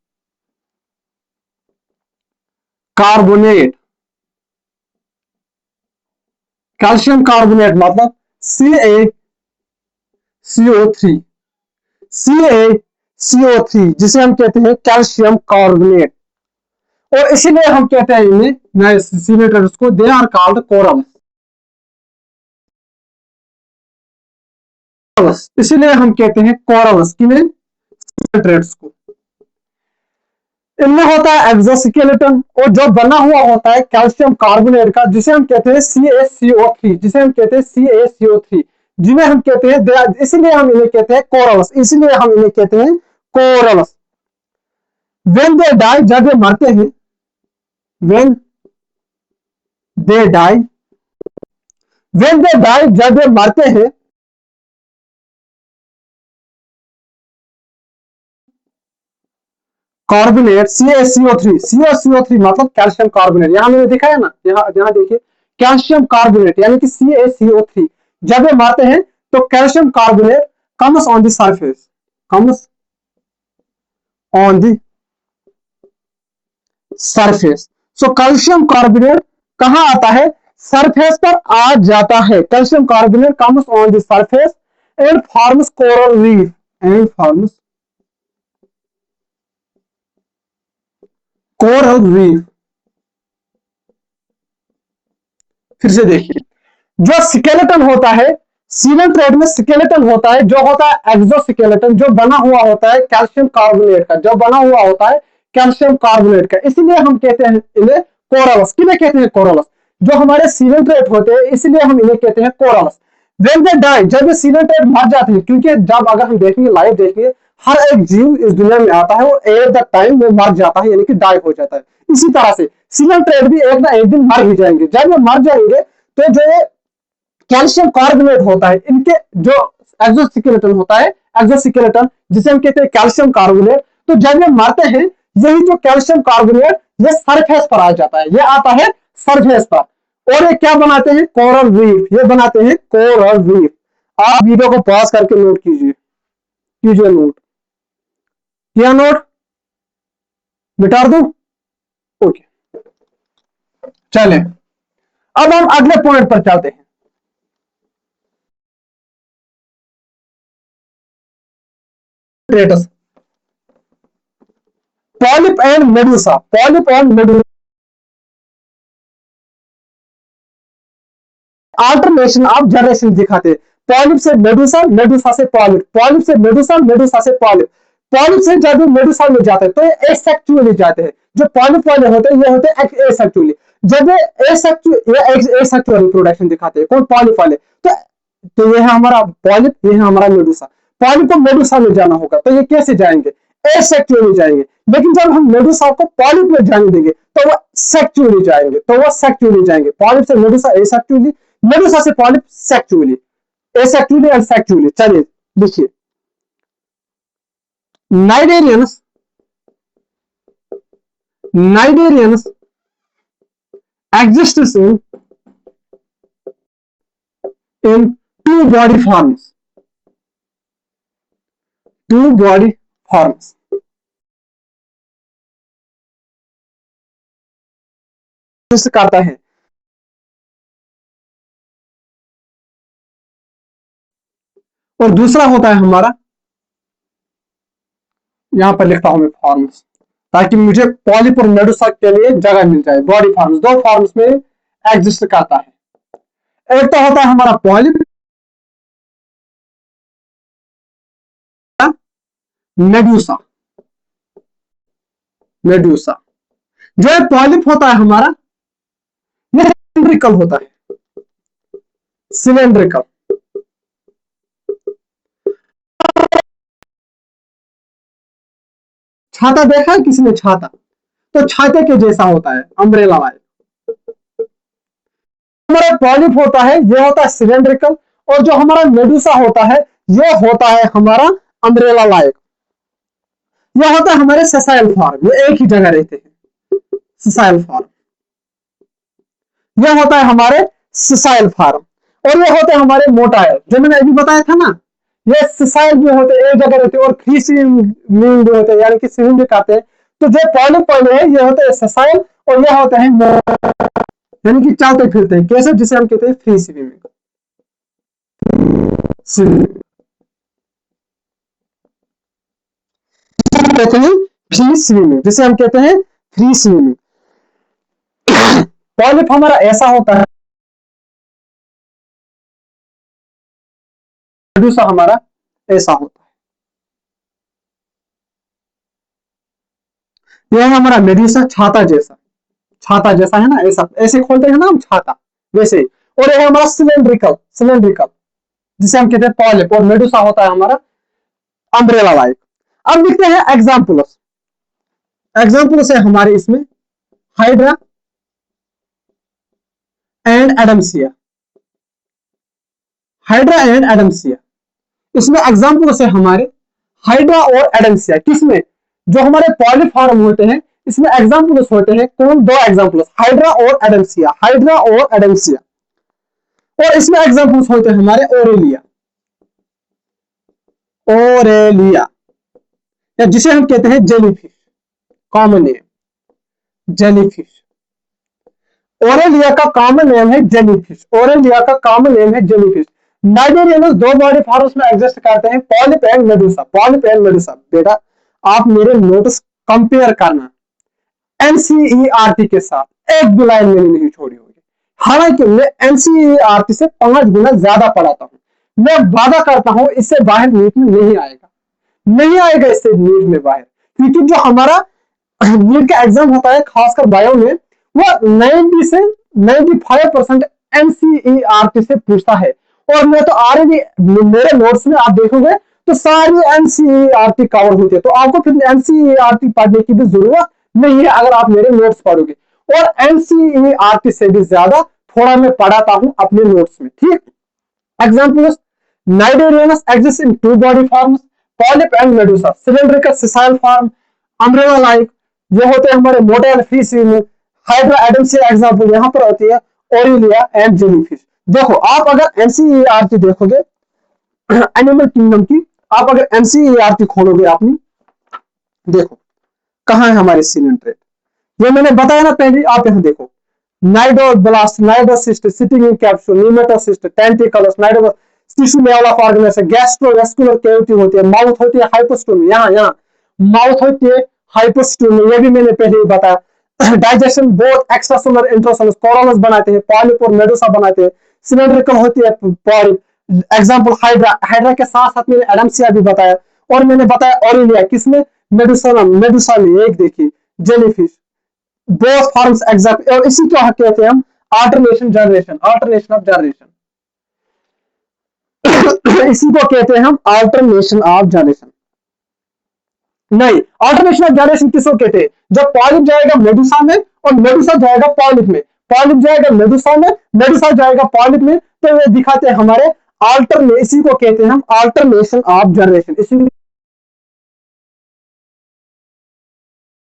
A: carbonate, calcium carbonate मतलब CaCO3, CaCO3 जिसे हम कहते हैं कैल्शियम कार्बोनेट, और इसीलिए हम कहते हैं इन्हें नए सीलेटर्स को, दे आर कॉल्ड कोरल्स, इसीलिए हम कहते हैं कोरल्स, किन्हें, सीलेट्रेट्स को। इनमें होता है एक्सोस्केलेटन, और जो बना हुआ होता है कैल्शियम कार्बोनेट का, जिसे हम कहते हैं CaCO3, जिसे हम कहते हैं CaCO3, जिन्हें हम कहते हैं, इसीलिए हम इन्हें कहते हैं कोरल्स, इसीलिए हम इन्हें कहते हैं कोरल्स। व्हेन दे डाई, जब ये मरते हैं, when they die, when they die जब ये मरते हैं, कार्बोनेट CaCO3, CaCO3 मतलब कैल्शियम कार्बोनेट, यहां मैंने दिखाया ना, यहां देखिए कैल्शियम कार्बोनेट यानी कि CaCO3, जब ये मरते हैं तो calcium carbonate comes on the surface, comes on the surface. So calcium carbonate कहां आता है, सरफेस पर आ जाता है। Calcium carbonate comes on the surface and forms coral reef, and forms coral reef. फिर से देखिए, जो स्केलेटन होता है सीलन थ्रेड में, स्केलेटन होता है जो होता है एक्सोस्केलेटन, जो बना हुआ होता है कैल्शियम कार्बोनेट का, जो बना हुआ होता है कैल्शियम कार्बोनेट का, इसलिए हम कहते हैं इन्हें कोरल्स। किन्हें कहते हैं कोरल्स, जो हमारे सीलन थ्रेड होते हैं, इसलिए हम इन्हें कहते हैं कोरल्स। वेन दे डाई, जब ये सीलन थ्रेड मर जाते हैं, क्योंकि जब अगर हम देखेंगे लाइव देखेंगे, हर एक जीव इस दुनिया में आता है और एट द टाइम वो मर जाता है, यानी कि डाई हो जाता है। इसी तरह से सीलन थ्रेड भी एक ना एक दिन मर ही जाएंगे। जब वो मर जाएंगे तो जो कैल्शियम कार्बोनेट होता है, इनके जो एक्सोस्केलेटन होता है, एक्सोस्केलेटन जिसे हम कहते हैं कैल्शियम कार्बोनेट, तो जब ये मरते हैं, यही जो कैल्शियम कार्बोनेट ये सरफेस पर आ जाता है, ये आता है सरफेस पर, और ये क्या बनाते हैं, कोरल रीफ, ये बनाते हैं कोरल रीफ। आप वीडियो को पॉज करके नोट कीजिए, कीजिए नोट, किया नोट, मिटा दूं, ओके। चले अब हम अगले पॉइंट पर चलते हैं। Polyp and Medusa, polyp and Medusa alternation of generation दिखाते हैं। पॉलिप से मेडुसा, मेडुसा से पॉलिप, पॉलिप से मेडुसा, मेडुसा से पॉलिप, पॉलिप से जब मेडुसा में जाते हैं तो ये एसेक्सुअली जाते हैं। जो पॉलिप वाले होते हैं ये होते हैं एसेक्सुअली। जब ये एसेक्सुअल रिप्रोडक्शन दिखाते हैं, कौन, पॉलिप वाले। तो ये है हमारा पॉलिप, ये है हमारा मेडुसा। पॉलिप को मेडुसा में जाना होगा, तो ये कैसे जाएंगे, एसेक्सुअली जाएंगे। लेकिन जब हम मेडुसा को पॉलिप में जाने देंगे तो वो सेक्सुअली जाएंगे, तो वो सेक्सुअली जाएंगे। पॉलिप से मेडुसा एसेक्सुअली, मेडुसा से polyp sexually, asexually and sexually. चलिए देखिए, cnidarians, cnidarians exists in two body forms, two body forms। करता है, और दूसरा होता है हमारा, यहां पर लिखता हूं मैं फॉर्म्स, ताकि मुझे पॉलिप और मेडुसा के लिए जगह मिल जाए। बॉडी फॉर्म्स, दो फॉर्म्स में एग्जिस्ट करता है। एक तो होता है हमारा पॉलिप, मेडुसा, मेडुसा। जो पॉलिप होता है हमारा, यह सिलेंड्रिकल होता है, सिलेंड्रिकल। छाता देखा है किसी ने, छाता, तो छाते के जैसा होता है, अम्ब्रेला लाइक। हमारा पॉलिप होता है, यह होता है सिलेंड्रिकल, और जो हमारा मेडुसा होता है, यह होता है हमारा अम्ब्रेला लाइक। यह होता है हमारे सेसाइल फॉर्म, ये एक ही जगह रहते हैं, सेसाइल फॉर्म। यह होता है हमारे सेसाइल फॉर्म, और ये होते हैं हमारे मोटाइल, जो मैंने अभी बताया था ना, ये सेसाइल भी होते हैं, एक जगह रहते हैं, और फ्री स्विमिंग भी होते हैं, यानी कि स्विमिंग भी करते हैं। तो जो पॉलिप वाले हैं ये होते हैं सेसाइल, और ये होते हैं यानी कि चलते फिरते हैं, कैसे, जिसे हम कहते हैं फ्री स्विमिंग, कहते हैं फ्री स्विमिंग, जिसे हम कहते हैं फ्री स्विमिंग। पॉलिप हमारा ऐसा होता है, मेडुसा हमारा ऐसा होता है। यह है हमारा मेडुसा, छाता जैसा, छाता जैसा है ना, ऐसा, ऐसे खोलते हैं ना हम छाता, वैसे। और यह है हमारा सिलेंड्रिकल, सिलेंड्रिकल, जिसे हम कहते हैं पॉलिप, और मेडुसा होता है हमारा अम्ब्रेला लाइक। अब लिखते हैं एग्जाम्पल्स, एग्जाम्पल्स है हमारे इसमें hydra and Adamsia, hydra and Adamsia. इसमें एग्जाम्पल्स है हमारे हाइड्रा और एडम्सिया। किसमें, जो हमारे पॉलीफॉर्म होते हैं, इसमें एग्जाम्पल्स होते हैं, कौन, दो एग्जाम्पल्स, हाइड्रा और एडम्सिया, हाइड्रा और एडम्सिया। और इसमें एग्जाम्पल्स होते हैं हमारे ओरेलिया, ओरेलिया, या जिसे हम कहते हैं jellyfish, common name jellyfish. Aurelia का कॉमन नेम है जेलीफिश, ओरेलिया का कॉमन नेम है जेलीफिश। नाइडेरियनस दो बॉडी फॉर्म्स में एग्जिस्ट करते हैं, polyp and Medusa, polyp and Medusa. बेटा आप मेरे नोट्स कंपेयर करना एनसीईआरटी के साथ, एक भी लाइन मैंने नहीं छोड़ी होगी। हालांकि मैं एनसीईआरटी से 5 गुना ज्यादा पढ़ाता हूं। मैं वादा करता हूं इससे बाहर नीट में नहीं आएगा, नहीं आएगा इससे नीट में बाहर, क्योंकि जो हमारा नीट का एग्जाम होता है खासकर बायो में, वो 90 से 95% एनसीईआरटी से पूछता है। और मैं तो ऑलरेडी मेरे नोट्स में आप देखोगे तो सारी एनसीईआरटी कवर होती है, तो आपको फिर एनसीईआरटी पढ़ने की भी जरूरत नहीं है अगर आप मेरे नोट्स पढ़ोगे। और एनसीईआरटी से भी ज्यादा थोड़ा मैं पढ़ाता हूं अपने नोट्स में, ठीक। Examples, cnidarians exist in two body forms, polyp and medusa, cylindrical sessile form, umbrella like, ये होते हैं हमारे motile and free swimming. Hydra Adamsia example यहाँ पर होती है ओरिलिया एंड जेलीफिश। देखो आप अगर एनसीईआरटी देखोगे एनिमल किंगडम की, आप अगर एनसीईआरटी खोलोगे अपनी, देखो कहां है हमारे सिलेंट्रेट, ये मैंने बताया ना पहले, आप यहां देखो cnidoblast, cnidocyst, sitting in capsule, nematocyst, tentacles, cnidoblast, tissue level of organisation, gastrovascular cavity होती है, माउथ होती है हाइपोस्टोमी, यहाँ माउथ होती है हाइपोस्टोमी, ये भी मैंने पहले ही बताया। Digestion both extracellular intracellular, Kourounis बनाते हैं, पॉलिप और मेडुसा बनाते हैं, सिलेंड्रिकल होती है पॉलिप। एग्जांपल हाइड्रा, हाइड्रा के साथ साथ मैंने एडम्सिया भी बताया, और मैंने बताया ओरिलिया किसमें, मेडुसा, मेडुसा में। एक देखिए जेलीफिश, बोथ फॉर्म्स एग्जैक्ट, और इसी को कहते हैं हम alternation generation, alternation of generation. इसी को कहते हैं हम अल्टरनेशन ऑफ जनरेशन। नहीं, अल्टरनेशन ऑफ जनरेशन किसको कहते हैं, जब पॉलिप जाएगा मेडुसा में और मेडुसा जाएगा पॉलिप में, पॉलिप जाएगा मेडुसा में, मेडुसा जाएगा पॉलिप में, तो ये दिखाते हैं हमारे अल्टरने, इसी को कहते हैं हम अल्टरनेशन ऑफ जनरेशन। इसी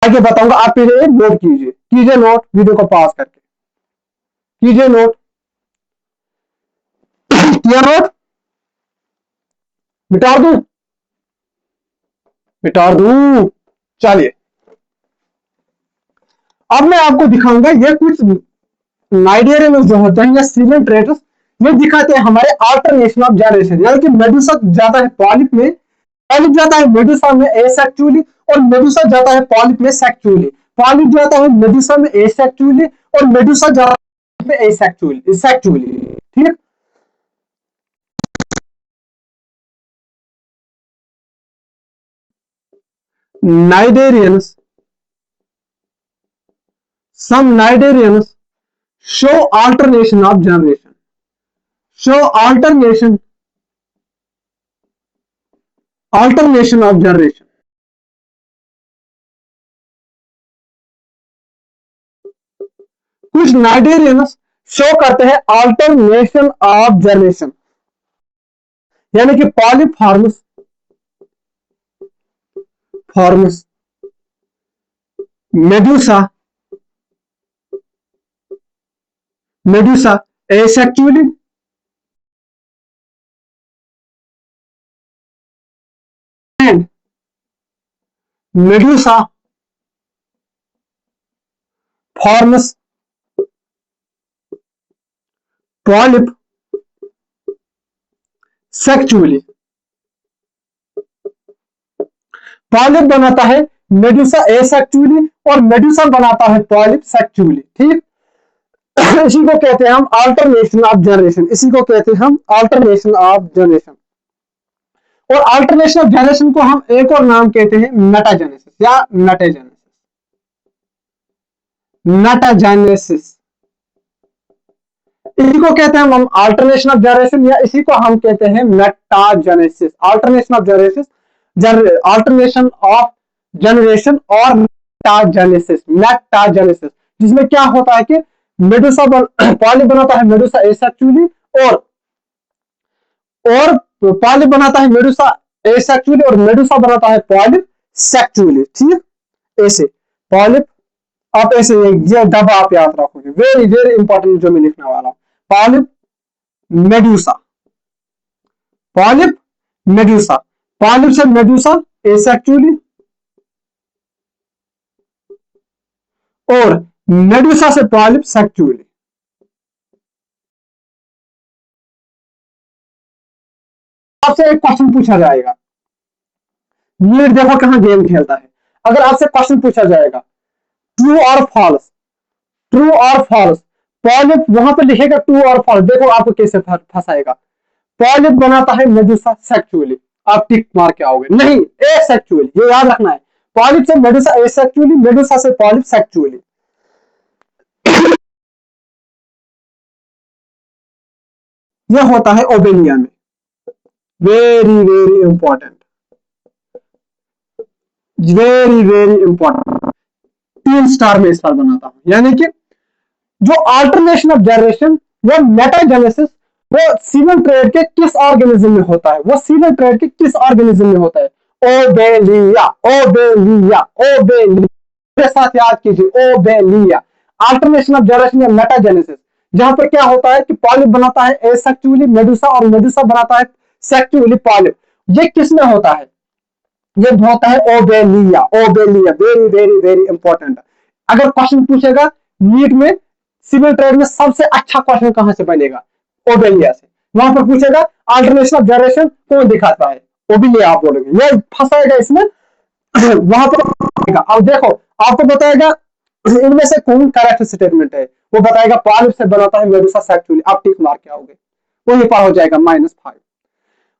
A: आगे बताऊंगा, आप पहले नोट कीजिए, कीजिए नोट वीडियो को पॉज करके, कीजिए नोट, किया नोट, मिटा दूं, मिटा दूं, चलिए अब मैं आपको दिखाऊंगा ये कुछ नाइडेरियन जो होते हैं या सिलेंट्रेटस, ये दिखाते हैं हमारे अल्टरनेशन ऑफ जनरेशन, यानी कि मेडुसा जाता है पॉलिप में, पॉलिप जाता है मेडुसा में एसेक्चुअली, और मेडुसा जाता है पॉलिप में सेक्चुअली, पॉलिप जाता है मेडुसा में एसेक्चुअली, और मेडुसा जाता है में एसेक्चुअली, सेक्चुअली, ठीक। Cnidarians, some cnidarians show alternation of generation, show alternation of generation। कुछ नाइडेरियंस शो करते हैं अल्टरनेशन ऑफ जनरेशन, यानी कि polyp forms, forms medusa, medusa asexually, and medusa forms polyp sexually. Polyp बनाता है मेडुसा एसेक्चुअली और मेडुसा बनाता है पॉलिप सेक्चुअली, ठीक। इसी को कहते हैं हम अल्टरनेशन ऑफ जनरेशन, इसी को कहते हैं हम अल्टरनेशन ऑफ जनरेशन। और अल्टरनेशन ऑफ जनरेशन को हम एक और नाम कहते हैं मेटाजेनेसिस या मेटाजेनेसिस, मेटाजेनेसिस। इसी को कहते हैं हम अल्टरनेशन ऑफ जनरेशन, या इसी को हम कहते हैं metagenesis, alternation of generation, alternation of generation और मेटाजेनेसिस, मेटाजेनेसिस, जिसमें क्या होता है कि मेडुसा पॉलिप बनाता है मेडुसा एसेक्चुअली, और पॉलिप बनाता है मेडुसा एसेक्चुअली, और मेडुसा बनाता है पॉलिप सेक्चुअली, ठीक। ऐसे पॉलिप, आप ऐसे ये डब्बा आप याद रखोगे, वेरी वेरी इंपॉर्टेंट जो मैं लिखने वाला हूं, polyp Medusa, polyp Medusa. Polyp से मेडुसा एसेक्सुअली, और मेडुसा से पॉलिप सेक्सुअली। आपसे एक क्वेश्चन पूछा जाएगा, नीट देखो कहां गेम खेलता है। अगर आपसे क्वेश्चन पूछा जाएगा ट्रू और फॉल्स, ट्रू और फॉल्स, पॉलिप वहां पर लिखेगा ट्रू और फॉल्स, देखो आपको कैसे फंसाएगा। पॉलिप बनाता है मेडुसा सेक्सुअली, आप टिक मार के आओगे, नहीं एसेक्सुअली, ये याद रखना है। पॉलिप से मेडुसा एसेक्सुअली, मेडुसा से पॉलिप सेक्सुअली। यह होता है ओबेलिया में। Very very important, very very important. 3 star में इस बार बनाता हूं, यानी कि जो अल्टरनेशन ऑफ जनरेशन या मेटाजेनेसिस वो सिविल ट्रेड के किस ऑर्गेनिज्म में होता है, वो सिविल ट्रेड के किस ऑर्गेनिज्म में होता है? ओबेलिया, ओबेलिया, ओबेलिया, मेरे साथ याद कीजिए, ओबेलिया। अल्टरनेशन ऑफ जनरेशन या मेटाजेनेसिस, जहां पर क्या होता है कि पॉलिप बनाता है एसेक्सुअली मेडुसा, और मेडुसा बनाता है सेक्सुअली पॉलिप। ये किस में होता है? ये होता है Obelia, Obelia, very very very important. अगर क्वेश्चन पूछेगा नीट में, सिविल ट्रेड में सबसे अच्छा क्वेश्चन कहां से बनेगा? ओबेलिया से। वहां पर पूछेगा अल्टरनेशन ऑफ जनरेशन कौन दिखाता है? ओबेलिया आप बोलोगे, ये फंसाएगा इसमें। वहां पर अब देखो, आपको बताएगा इनमें से कौन करेक्ट स्टेटमेंट है, वो बताएगा पॉलिप से बनाता है मेडुसा सेक्सुअली, आप टिक मार के आओगे, वही पार हो जाएगा -5।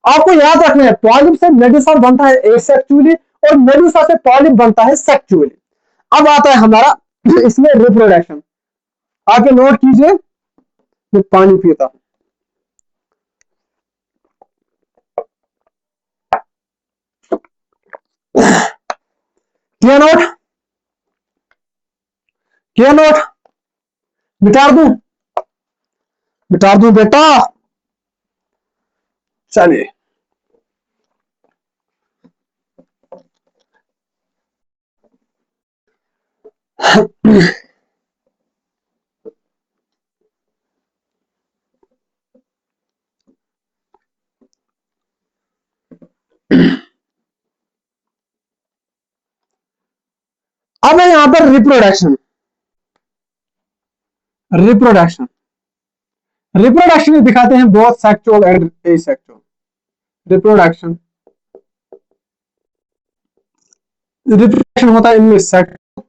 A: आपको याद रखना है पॉलिप से मेडुसा बनता है एसेक्सुअली, और मेडुसा से पॉलिप बनता है सेक्सुअली। अब आता है हमारा इसमें रिप्रोडक्शन। आप ये नोट कीजिए, मैं पानी पीता हूं। किया नोट, किया नोट, मिटा दूं, मिटा दूं बेटा, चलिए। अब है यहां पर रिप्रोडक्शन, रिप्रोडक्शन, रिप्रोडक्शन दिखाते हैं both sexual and asexual. Reproduction, reproduction होता है इनमें सेक्सुअल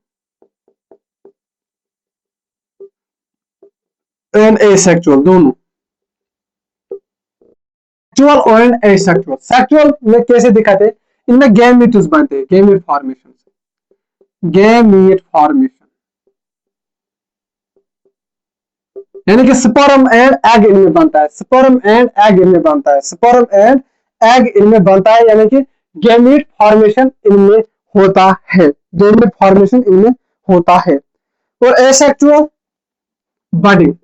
A: एंड एसेक्सुअल दोनों, सेक्सुअल एंड एसेक्सुअल। सेक्सुअल में कैसे दिखाते हैं? इनमें गैमेट्स बनते हैं, गैमेट फॉर्मेशन से, गैमेट फॉर्मेशन, यानी कि स्पर्म एंड एग इनमें बनता है, स्पर्म एंड एग इनमें बनता है, स्पर्म एंड एग इनमें बनता है, यानी कि गैमेट फॉर्मेशन इनमें होता है, गैमेट फॉर्मेशन इनमें होता है। और एसेक्सुअल बडिंग,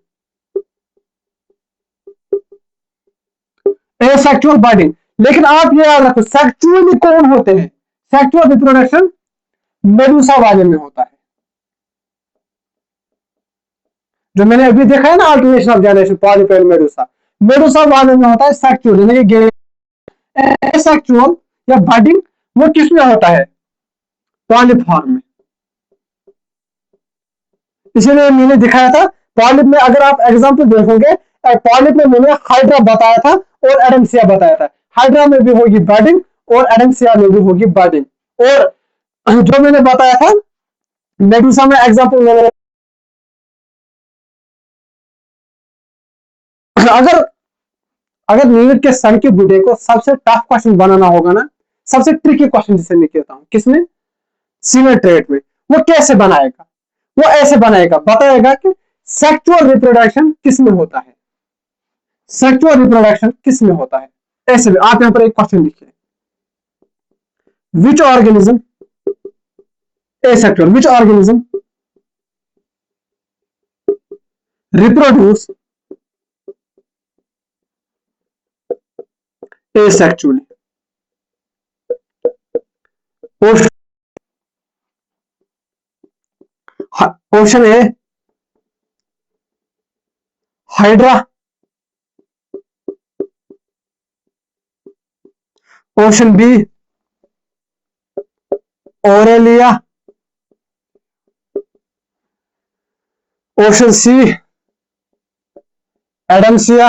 A: एसेक्सुअल बडिंग। लेकिन आप ये याद रखो सेक्सुअली कौन होते हैं? सेक्सुअल रिप्रोडक्शन मेडुसा वाले में होता है, जो मैंने अभी देखा है ना alternation of generation polyp and Medusa, Medusa वाले में होता है सेक्सुअल, यानी कि एसेक्सुअल या बडिंग वो किसमें होता है? पॉलिप फॉर्म में। इसीलिए मैंने दिखाया था पॉलिप में, अगर आप एग्जाम्पल देखोगे, पॉलिप में मैंने हाइड्रा बताया था और एडेंसिया बताया था। हाइड्रा में भी होगी बडिंग और एडेंसिया में भी होगी बडिंग। और जो मैंने बताया था मेडुसा में, एग्जाम्पल मैंने, अगर अगर नीट के सन के बुढ़े को सबसे टफ क्वेश्चन बनाना होगा ना, सबसे ट्रिकी क्वेश्चन जिसे मैं कहता हूं, किसमें? सिविल ट्रेड में। वो कैसे बनाएगा? वो ऐसे बनाएगा, बताएगा कि सेक्सुअल रिप्रोडक्शन किसमें होता है, सेक्सुअल रिप्रोडक्शन किसमें होता है। ऐसे में आप यहां पर एक क्वेश्चन लिखिए, which organism, asexual, which organism reproduce asexually. Option A Hydra, option B Aurelia, option C Adamsia,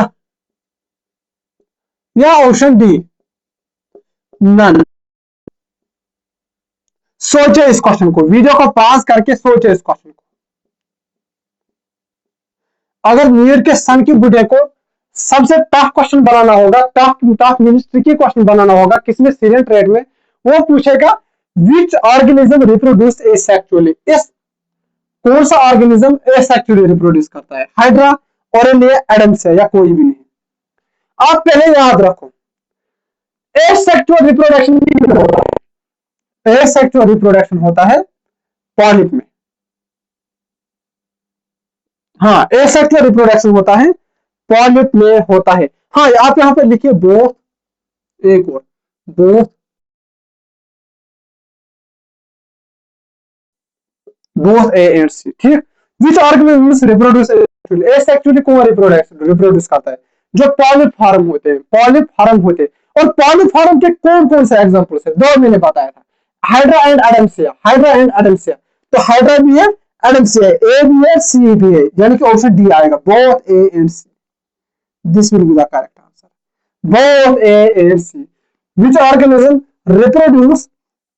A: या ऑप्शन डी नन। सोचे इस क्वेश्चन को, वीडियो को पॉज करके सोचे इस क्वेश्चन को। अगर न्यू ईयर के सन की बुढ़े को सबसे टफ क्वेश्चन बनाना होगा, टफ मींस ट्रिकी क्वेश्चन बनाना होगा किसमें, सीरियल ट्रेड में, वो पूछेगा विच ऑर्गेनिज्म रिप्रोड्यूस एसेक्सुअली, इस कौन सा ऑर्गेनिज्म एसेक्सुअली रिप्रोड्यूस करता है, हाइड्रा, ओरेलिया, एडम्स या कोई भी नहीं। आप पहले याद रखो एसेक्सुअल रिप्रोडक्शन, एसेक्सुअल रिप्रोडक्शन होता है पॉलिप में। हाँ, एसेक्सुअल रिप्रोडक्शन होता है पॉलिप में होता है। हाँ, आप यहां पे लिखिए बोथ, एक और बोथ, बोथ ए एंड सी, ठीक। विच ऑर्गेनिज्म रिप्रोड्यूस एसेक्सुअली, कौन रिप्रोड्यूस करता है, जो पॉलिप फॉर्म होते हैं, पॉलिप फॉर्म होते हैं। और पॉलिप फॉर्म के कौन कौन से एग्जांपल्स है, दो मैंने बताया था, hydra and Adamsia, hydra and Adamsia. तो हाइड्रा भी है, एडम्सिया, ए भी है, सी भी है, यानी कि ऑप्शन डी आएगा, both A and C. This will be the correct answer, both A and C. Which organism reproduce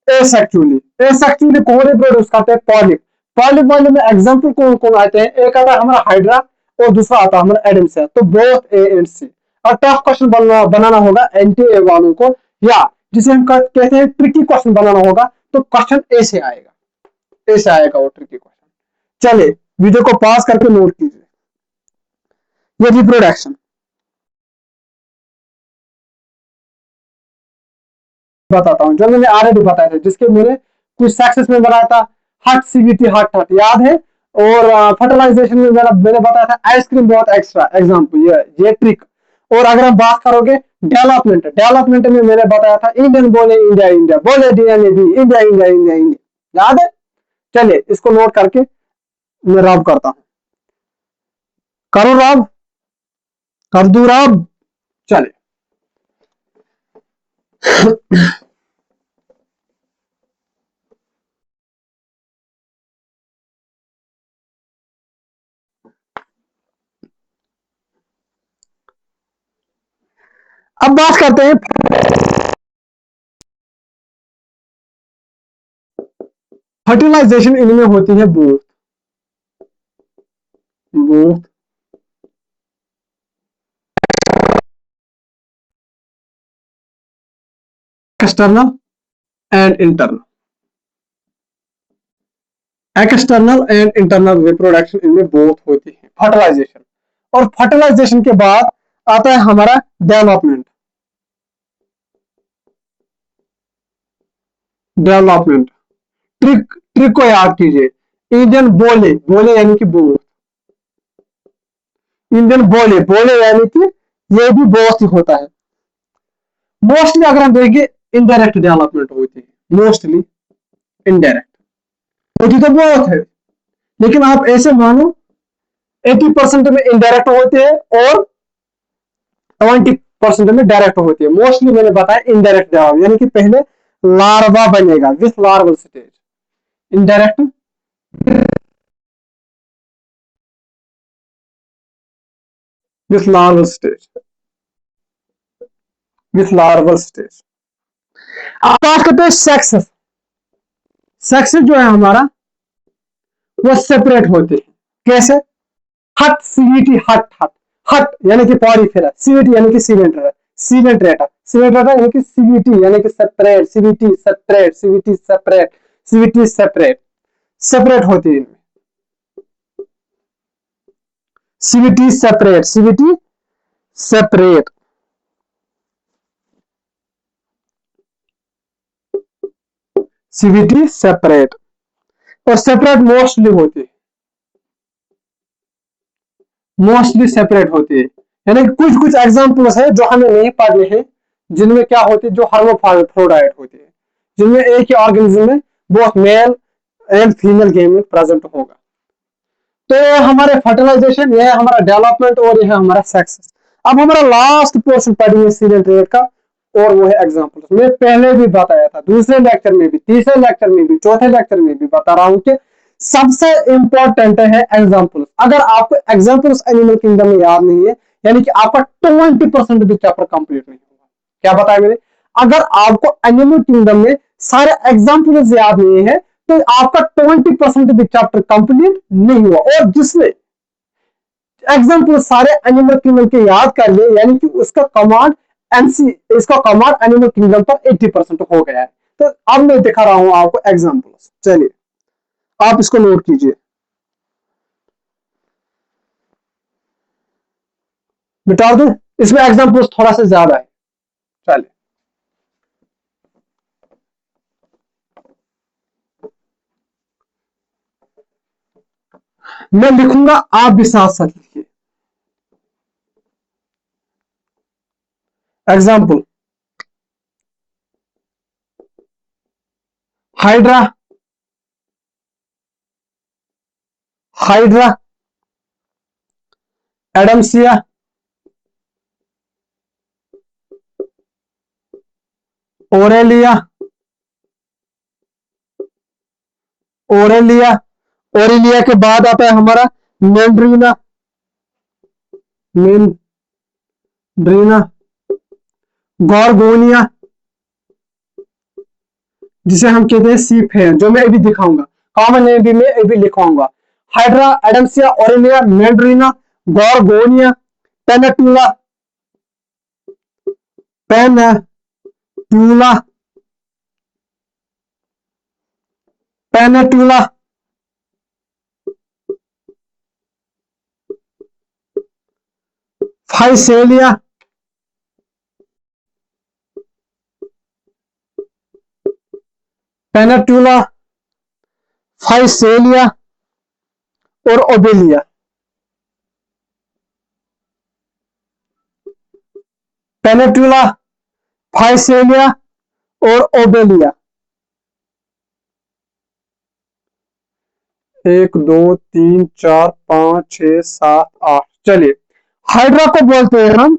A: asexually? Asexually कौन रिप्रोड्यूस करते हैं, पॉलिप। पॉलिप वाले में एग्जांपल कौन कौन आते हैं, एक आता है हमारा हाइड्रा और दूसरा आता है हमारा एडम्सिया। तो बोथ ए एंड सी। और टफ क्वेश्चन बनाना होगा एंटी ए वालों को, या जिसे हम कहते हैं ट्रिकी क्वेश्चन बनाना होगा, तो क्वेश्चन ऐसे आएगा, ऐसे आएगा वो ट्रिकी क्वेश्चन। चलिए वीडियो को पॉज करके नोट कीजिए। ये रिप्रोडक्शन बताता हूं, जो मैंने ऑलरेडी बताया था, जिसके मैंने कुछ सक्सेस में बनाया था, हट सीवीटी हट हट याद है। और फर्टिलाइजेशन में मैंने बताया था आइसक्रीम बहुत एक्स्ट्रा, एग्जांपल ये ट्रिक। और अगर हम बात करोगे डेवलपमेंट, डेवलपमेंट में मैंने बताया था इंडियन बोले इंडिया इंडिया, बोले डीएनए भी इंडिया इंडिया इंडिया इंडिया, याद है। चलिए इसको नोट करके मैं रब करता हूं, करो रब, कर दू रब। चलिए अब बात करते हैं फर्टिलाइजेशन, इनमें होती है both, both external and internal, external and internal reproduction इनमें बोथ होती है, फर्टिलाइजेशन। और फर्टिलाइजेशन के बाद आता है हमारा डेवलपमेंट, डेवलपमेंट। ट्रिक ट्रिक को याद कीजिए, इंडियन बोले, बोले यानी कि बोथ, इंडियन बोले, बोले यानी कि ये भी बोथ ही होता है। मोस्टली अगर हम देखेंगे इनडायरेक्ट डेवलपमेंट होती है, मोस्टली इनडायरेक्ट होती तो बहुत है, लेकिन आप ऐसे मानो 80% में इनडायरेक्ट होते हैं और 20% में डायरेक्ट होती है। मोस्टली मैंने बताया इनडायरेक्ट डेवलप, यानी कि पहले लार्वा बनेगा with larval stage, indirect with larval stage, with larval stage. अब बात करते हैं सेक्सेस, सेक्सेस जो है हमारा वो सेपरेट होते हैं, कैसे, हट सीवीटी हट हट, हट यानी कि पॉलीफेरा, सीवीटी यानी कि सीवेंट्रेटा, सीवेंट्रेटा, सीवेंट्रेटा यानी कि सीवीटी यानी कि separate, CVT separate, CVT separate, CVT separate, separate होती है इनमें, CVT separate, CVT separate, CVT separate. और सेपरेट मोस्टली होती है, मोस्टली सेपरेट होती है, यानी कि कुछ कुछ एग्जांपल्स है जो हमें नहीं पढ़ने हैं, जिनमें क्या होती है, जो हर्माफ्रोडाइट होती है, जिनमें एक ही ऑर्गेनिज्म में both male and female game में प्रेजेंट होगा। तो ये हमारे फर्टिलाइजेशन, ये है हमारा डेवलपमेंट और ये है हमारा सेक्स। अब हमारा लास्ट पोर्शन पढ़ेंगे सीरियल ट्रेड का, और वो है एग्जाम्पल्स। मैं पहले भी बताया था, दूसरे लेक्चर में भी, तीसरे लेक्चर में भी, चौथे लेक्चर में भी बता रहा हूं कि सबसे इंपॉर्टेंट है एग्जाम्पल्स। अगर आपको एग्जाम्पल्स एनिमल किंगडम में याद नहीं है, यानी कि आपका 20% भी चैप्टर कंप्लीट नहीं होगा। क्या बताया मैंने? अगर आपको एनिमल किंगडम में सारे एग्जाम्पल्स याद नहीं है तो आपका 20% भी चैप्टर कंप्लीट नहीं हुआ। और जिसने एग्जाम्पल सारे एनिमल किंगडम के याद कर लिए, यानी कि उसका कमांड एनसी, इसका कमांड एनिमल किंगडम पर 80% हो गया है। तो अब मैं दिखा रहा हूं आपको एग्जाम्पल्स, चलिए आप इसको नोट कीजिए। मिटा दूं? इसमें एग्जाम्पल्स थोड़ा सा ज्यादा है, चलिए मैं लिखूंगा, आप भी साथ साथ लिखिए। Example, hydra, hydra, Adamsia, Aurelia, Aurelia, Aurelia के बाद आता है हमारा मेंड्रीना, मेंड्रीना, गॉर्गोनिया, जिसे हम कहते हैं सी फेयर, जो मैं अभी दिखाऊंगा, कॉमन नेम भी मैं अभी लिखवाऊंगा। Hydra, Adamsia, Aurelia, Meandrina, Gorgonia, Pennatula, Pennatula, Pennatula, Physalia, Pennatula, Physalia और ओबेलिया। पेनेटूला, फाइसेलिया और ओबेलिया। 1 2 3 4 5 6 7 8। चलिए, हाइड्रा को बोलते हैं हम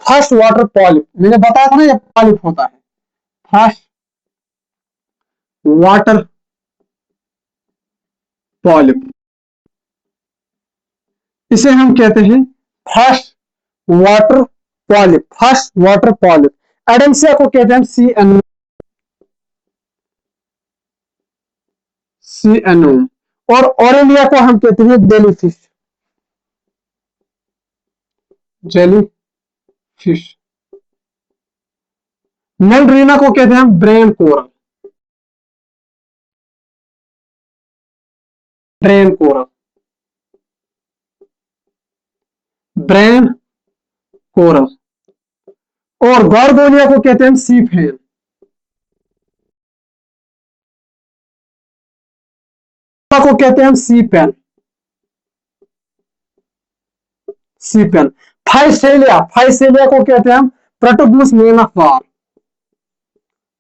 A: फर्स्ट वाटर पॉलिप। मैंने बताया था ना ये पॉलिप होता है, फर्स्ट वाटर पॉलिप, इसे हम कहते हैं fresh water polyp, fresh water polyp. Adamsia को कहते हैं सी एन ओ, और ओरेलिया को हम कहते हैं जेलीफिश, जेलीफिश। मेल्ड्रीना को कहते हैं brain coral, brain coral, brain coral. और गॉर्गोनिया को कहते हैं सी फेन, को कहते हैं sea pen, sea pen. Physalia, Physalia को कहते हैं हम Portuguese man of war,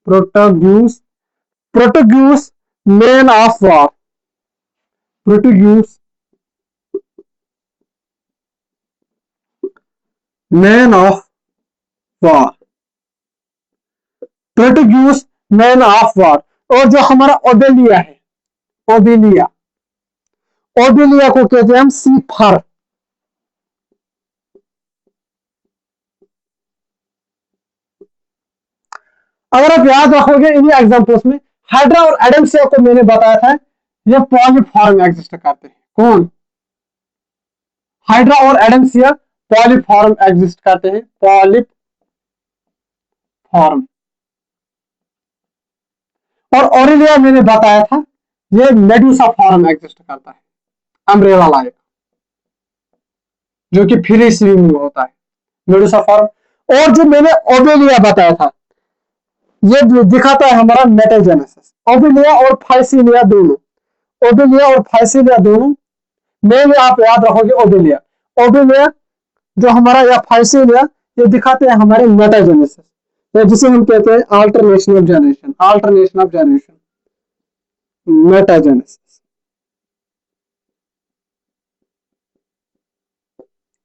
A: Portuguese, Portuguese man of war, Portuguese man of war, Portuguese man of war. और जो हमारा ओबेलिया है, ओबेलिया, ओबेलिया को कहते हैं हम सी फर। अगर आप याद रखोगे इन्हीं एग्जांपल्स में, हाइड्रा और एडम्सिया को मैंने बताया था ये पॉलिप फॉर्म एग्जिस्ट करते हैं। कौन? हाइड्रा और एडम्सिया पॉलिप फॉर्म एग्जिस्ट करते हैं, पॉलिप फॉर्म। और ओरेलिया मैंने बताया था ये मेडूसा फॉर्म एग्जिस्ट करता है, अम्ब्रेला लाइक, जो कि फ्री स्विमिंग होता है, मेडूसा फॉर्म। और जो मैंने ओबेलिया बताया था ये दिखाता है हमारा मेटाजेनेसिस। ओबेलिया और फाइसिलिया दोनों, ओबेलिया और फाइसिलिया दोनों में आप याद रखोगे ओबेलिया, ओबेलिया जो हमारा या फाइसिलिया, ये दिखाते हैं हमारे मेटाजेनेसिस, या जिसे हम कहते हैं alternation of generation, alternation of generation, metagenesis,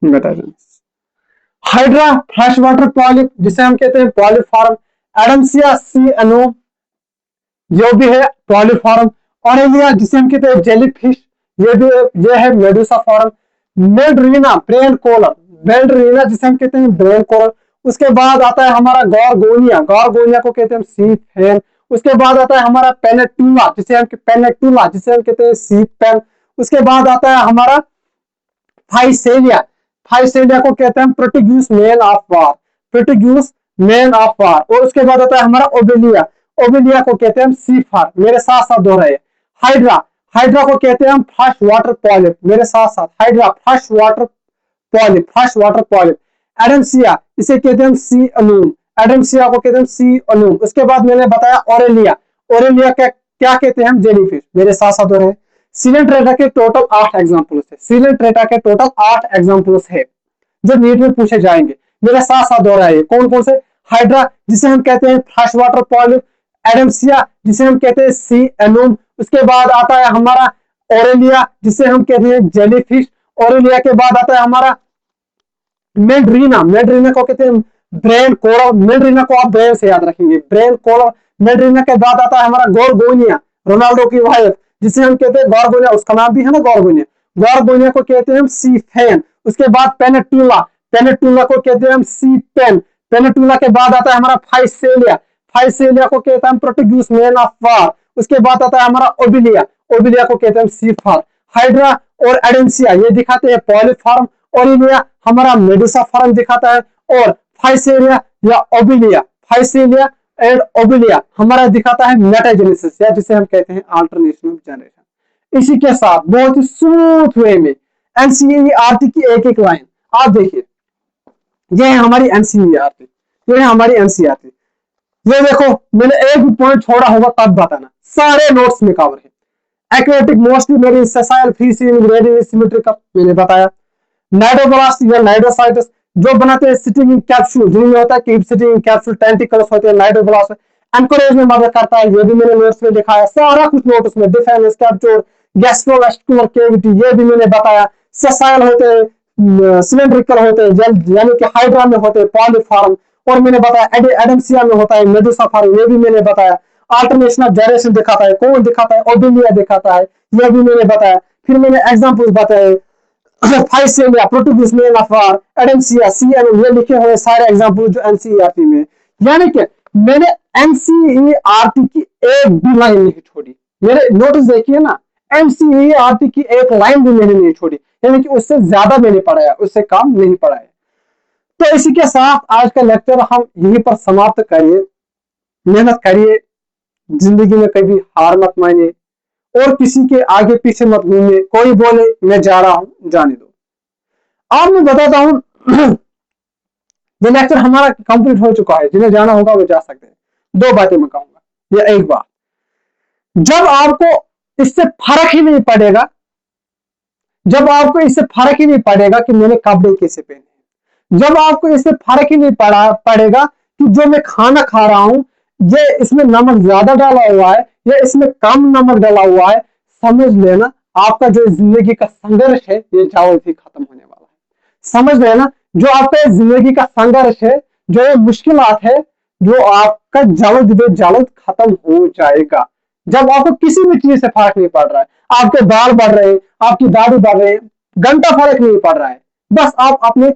A: metagenesis. Hydra fresh water polyp जिसे हम कहते हैं पॉलिफॉर्म, एडम्सिया सी एनोम जो भी है पॉलिफॉर्म, ऑरेलिया जिसे हम कहते हैं जेलीफिश ये भी ये है मेडुसा फॉर्म, मेल्ड्रीना ब्रेन कोलर, मेल्ड्रीना जिसे हम कहते हैं ब्रेन कोलर। उसके बाद आता है हमारा गॉर्गोनिया, गॉर्गोनिया को कहते हैं सी फैन। उसके बाद आता है हमारा पेनेटूला जिसे हम कहते हैं सी पेन। उसके बाद आता है हमारा फाइसेलिया, फाइसेलिया को कहते हैं Portuguese man of war, Portuguese man of war. और उसके बाद आता है हमारा ओबेलिया, ओबेलिया को कहते हैं सीफर, मेरे साथ साथ दोहराइए। हाइड्रा, हाइड्रा को कहते हैं हम फ्रेश वाटर पॉलिप, मेरे साथ साथ hydra fresh water polyp, fresh water polyp. Adamsia इसे कहते हैं सी अनूम, एडम्सिया को कहते हैं सी अनूम। उसके बाद मैंने बताया ओरेलिया, ओरेलिया क्या कहते हैं हम जेलीफिश, मेरे साथ साथ दोहराइए। सिलेंट्रेटा के टोटल 8 एग्जांपल्स है, सिलेंट्रेटा के टोटल 8 एग्जांपल्स है जो नीट में पूछे जाएंगे, मेरे साथ साथ दोहराइए कौन कौन से। हाइड्रा जिसे हम कहते हैं फ्रेश वाटर पॉलिप, एडम्सिया जिसे हम कहते हैं सी एनोम। उसके बाद आता है हमारा ओरेलिया जिसे हम कहते हैं जेलीफिश, ओरेलिया के बाद आता है हमारा मेड्रीना, मेड्रीना को कहते हैं ब्रेन कोलर, मेड्रीना को आप ब्रेन से याद रखेंगे, ब्रेन कोलर। मेड्रीना के बाद आता है हमारा गोरगोनिया, रोनाल्डो की वाइफ जिसे हम कहते हैं गोरगोनिया, उसका नाम भी है ना गोरगोनिया, गोरगोनिया को कहते हैं हम सी फैन। उसके बाद पेनेटूला, पेनेटूला को कहते हैं हम सी पेन। पेनेटूला के बाद आता है हमारा फाइसेलिया, फाइसेलिया को कहते हैं हम प्रोटिग्यूस मैन ऑफ वार। उसके बाद आता है हमारा ओबिलिया, ओबिलिया को कहते हैं हम सीफर। हाइड्रा और एडेंसिया ये दिखाते हैं पॉलीफॉर्म, ओरिलिया हमारा मेडुसा फॉर्म दिखाता है, और फाइसेलिया या ओबिलिया, फाइसेलिया एंड ओबिलिया हमारा दिखाता है मेटाजेनेसिस या जिसे हम कहते हैं अल्टरनेशन ऑफ जनरेशन। इसी के साथ बहुत ही स्मूथ वे में एनसीईआरटी की एक एक लाइन आप देखिए, ये है हमारी एनसीईआरटी, ये है हमारी एनसीईआरटी। ये देखो मैंने एक भी पॉइंट छोड़ा होगा तब बताना, सारे नोट्स में कवर है। एक्वेटिक मोस्टली मेरी sessile free swimming radial symmetrical मैंने बताया। नाइडोब्लास्ट या नाइडोसाइटस जो बनाते हैं सिटिंग इन कैप्सूल जिनमें होता है keep sitting in capsule tentacles होते हैं नाइडोब्लास्ट। एंकोरेज में मदद करता है, ये भी मैंने नोट्स में लिखा है, सारा कुछ नोट्स में। डिफेंस कैप्चर गैस्ट्रोवेस्टिकुलर कैविटी ये भी मैंने बताया। सेसाइल होते हैं, सिलेंड्रिकल होते हैं यानी कि हाइड्रा में होते हैं पॉलीफॉर्म, और मैंने बताया एडम्सिया में होता है मेडुसा फॉर्म ये भी मैंने बताया। अल्टरनेशन ऑफ जनरेशन दिखाता है, कौन दिखाता है, ओबिलिया दिखाता है, ये भी मैंने बताया। फिर मैंने एग्जांपल्स बताए, फाइसेलिया, प्रोटोगुस में नफार, एडेंसिया, सीएन ये लिखे हुए सारे एग्जांपल जो एनसीईआरटी में। यानी कि मैंने एनसीईआरटी की एक भी लाइन नहीं छोड़ी, मेरे नोटिस देखिए ना, एनसीईआरटी की एक लाइन भी मैंने नहीं छोड़ी, यानी कि उससे ज्यादा मैंने पढ़ाया, उससे कम नहीं पढ़ाया। तो इसी के साथ आज का लेक्चर हम यहीं पर समाप्त करिए। मेहनत करिए, जिंदगी में कभी हार मत मानिए, और किसी के आगे पीछे मत घूमिए। कोई बोले मैं जा रहा हूं, जाने दो। अब मैं बताता हूं, ये लेक्चर हमारा कंप्लीट हो चुका है, जिन्हें जाना होगा वो जा सकते हैं। दो बातें मैं कहूंगा। ये एक बात, जब आपको इससे फर्क ही नहीं पड़ेगा, जब आपको इससे फर्क ही नहीं पड़ेगा कि मैंने कपड़े कैसे पहने, जब आपको इससे फर्क ही नहीं पड़ेगा कि जो मैं खाना खा रहा हूं ये इसमें नमक ज्यादा डाला हुआ है या इसमें कम नमक डाला हुआ है, समझ लेना आपका जो जिंदगी का संघर्ष है ये जल्द ही खत्म होने वाला है। समझ लेना जो आपका जिंदगी का संघर्ष है, जो ये मुश्किलात है, जो आपका जल्द खत्म हो जाएगा। जब आपको किसी भी चीज से फर्क नहीं पड़ रहा है, आपके बाल बढ़ रहे हैं, आपकी दाढ़ी बढ़ रही है, घंटा फर्क नहीं पड़ रहा है, बस आप अपने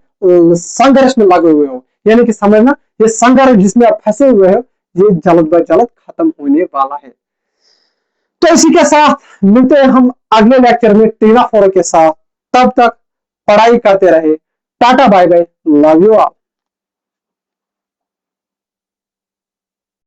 A: संघर्ष में लगे हुए हो, यानी कि समझना ये संघर्ष जिसमें आप फंसे हुए हो ये जल्द खत्म होने वाला है। तो इसी के साथ मिलते हैं हम अगले लेक्चर में टीना फोर के साथ। तब तक पढ़ाई करते रहे। Ta-ta bye bye, love you all.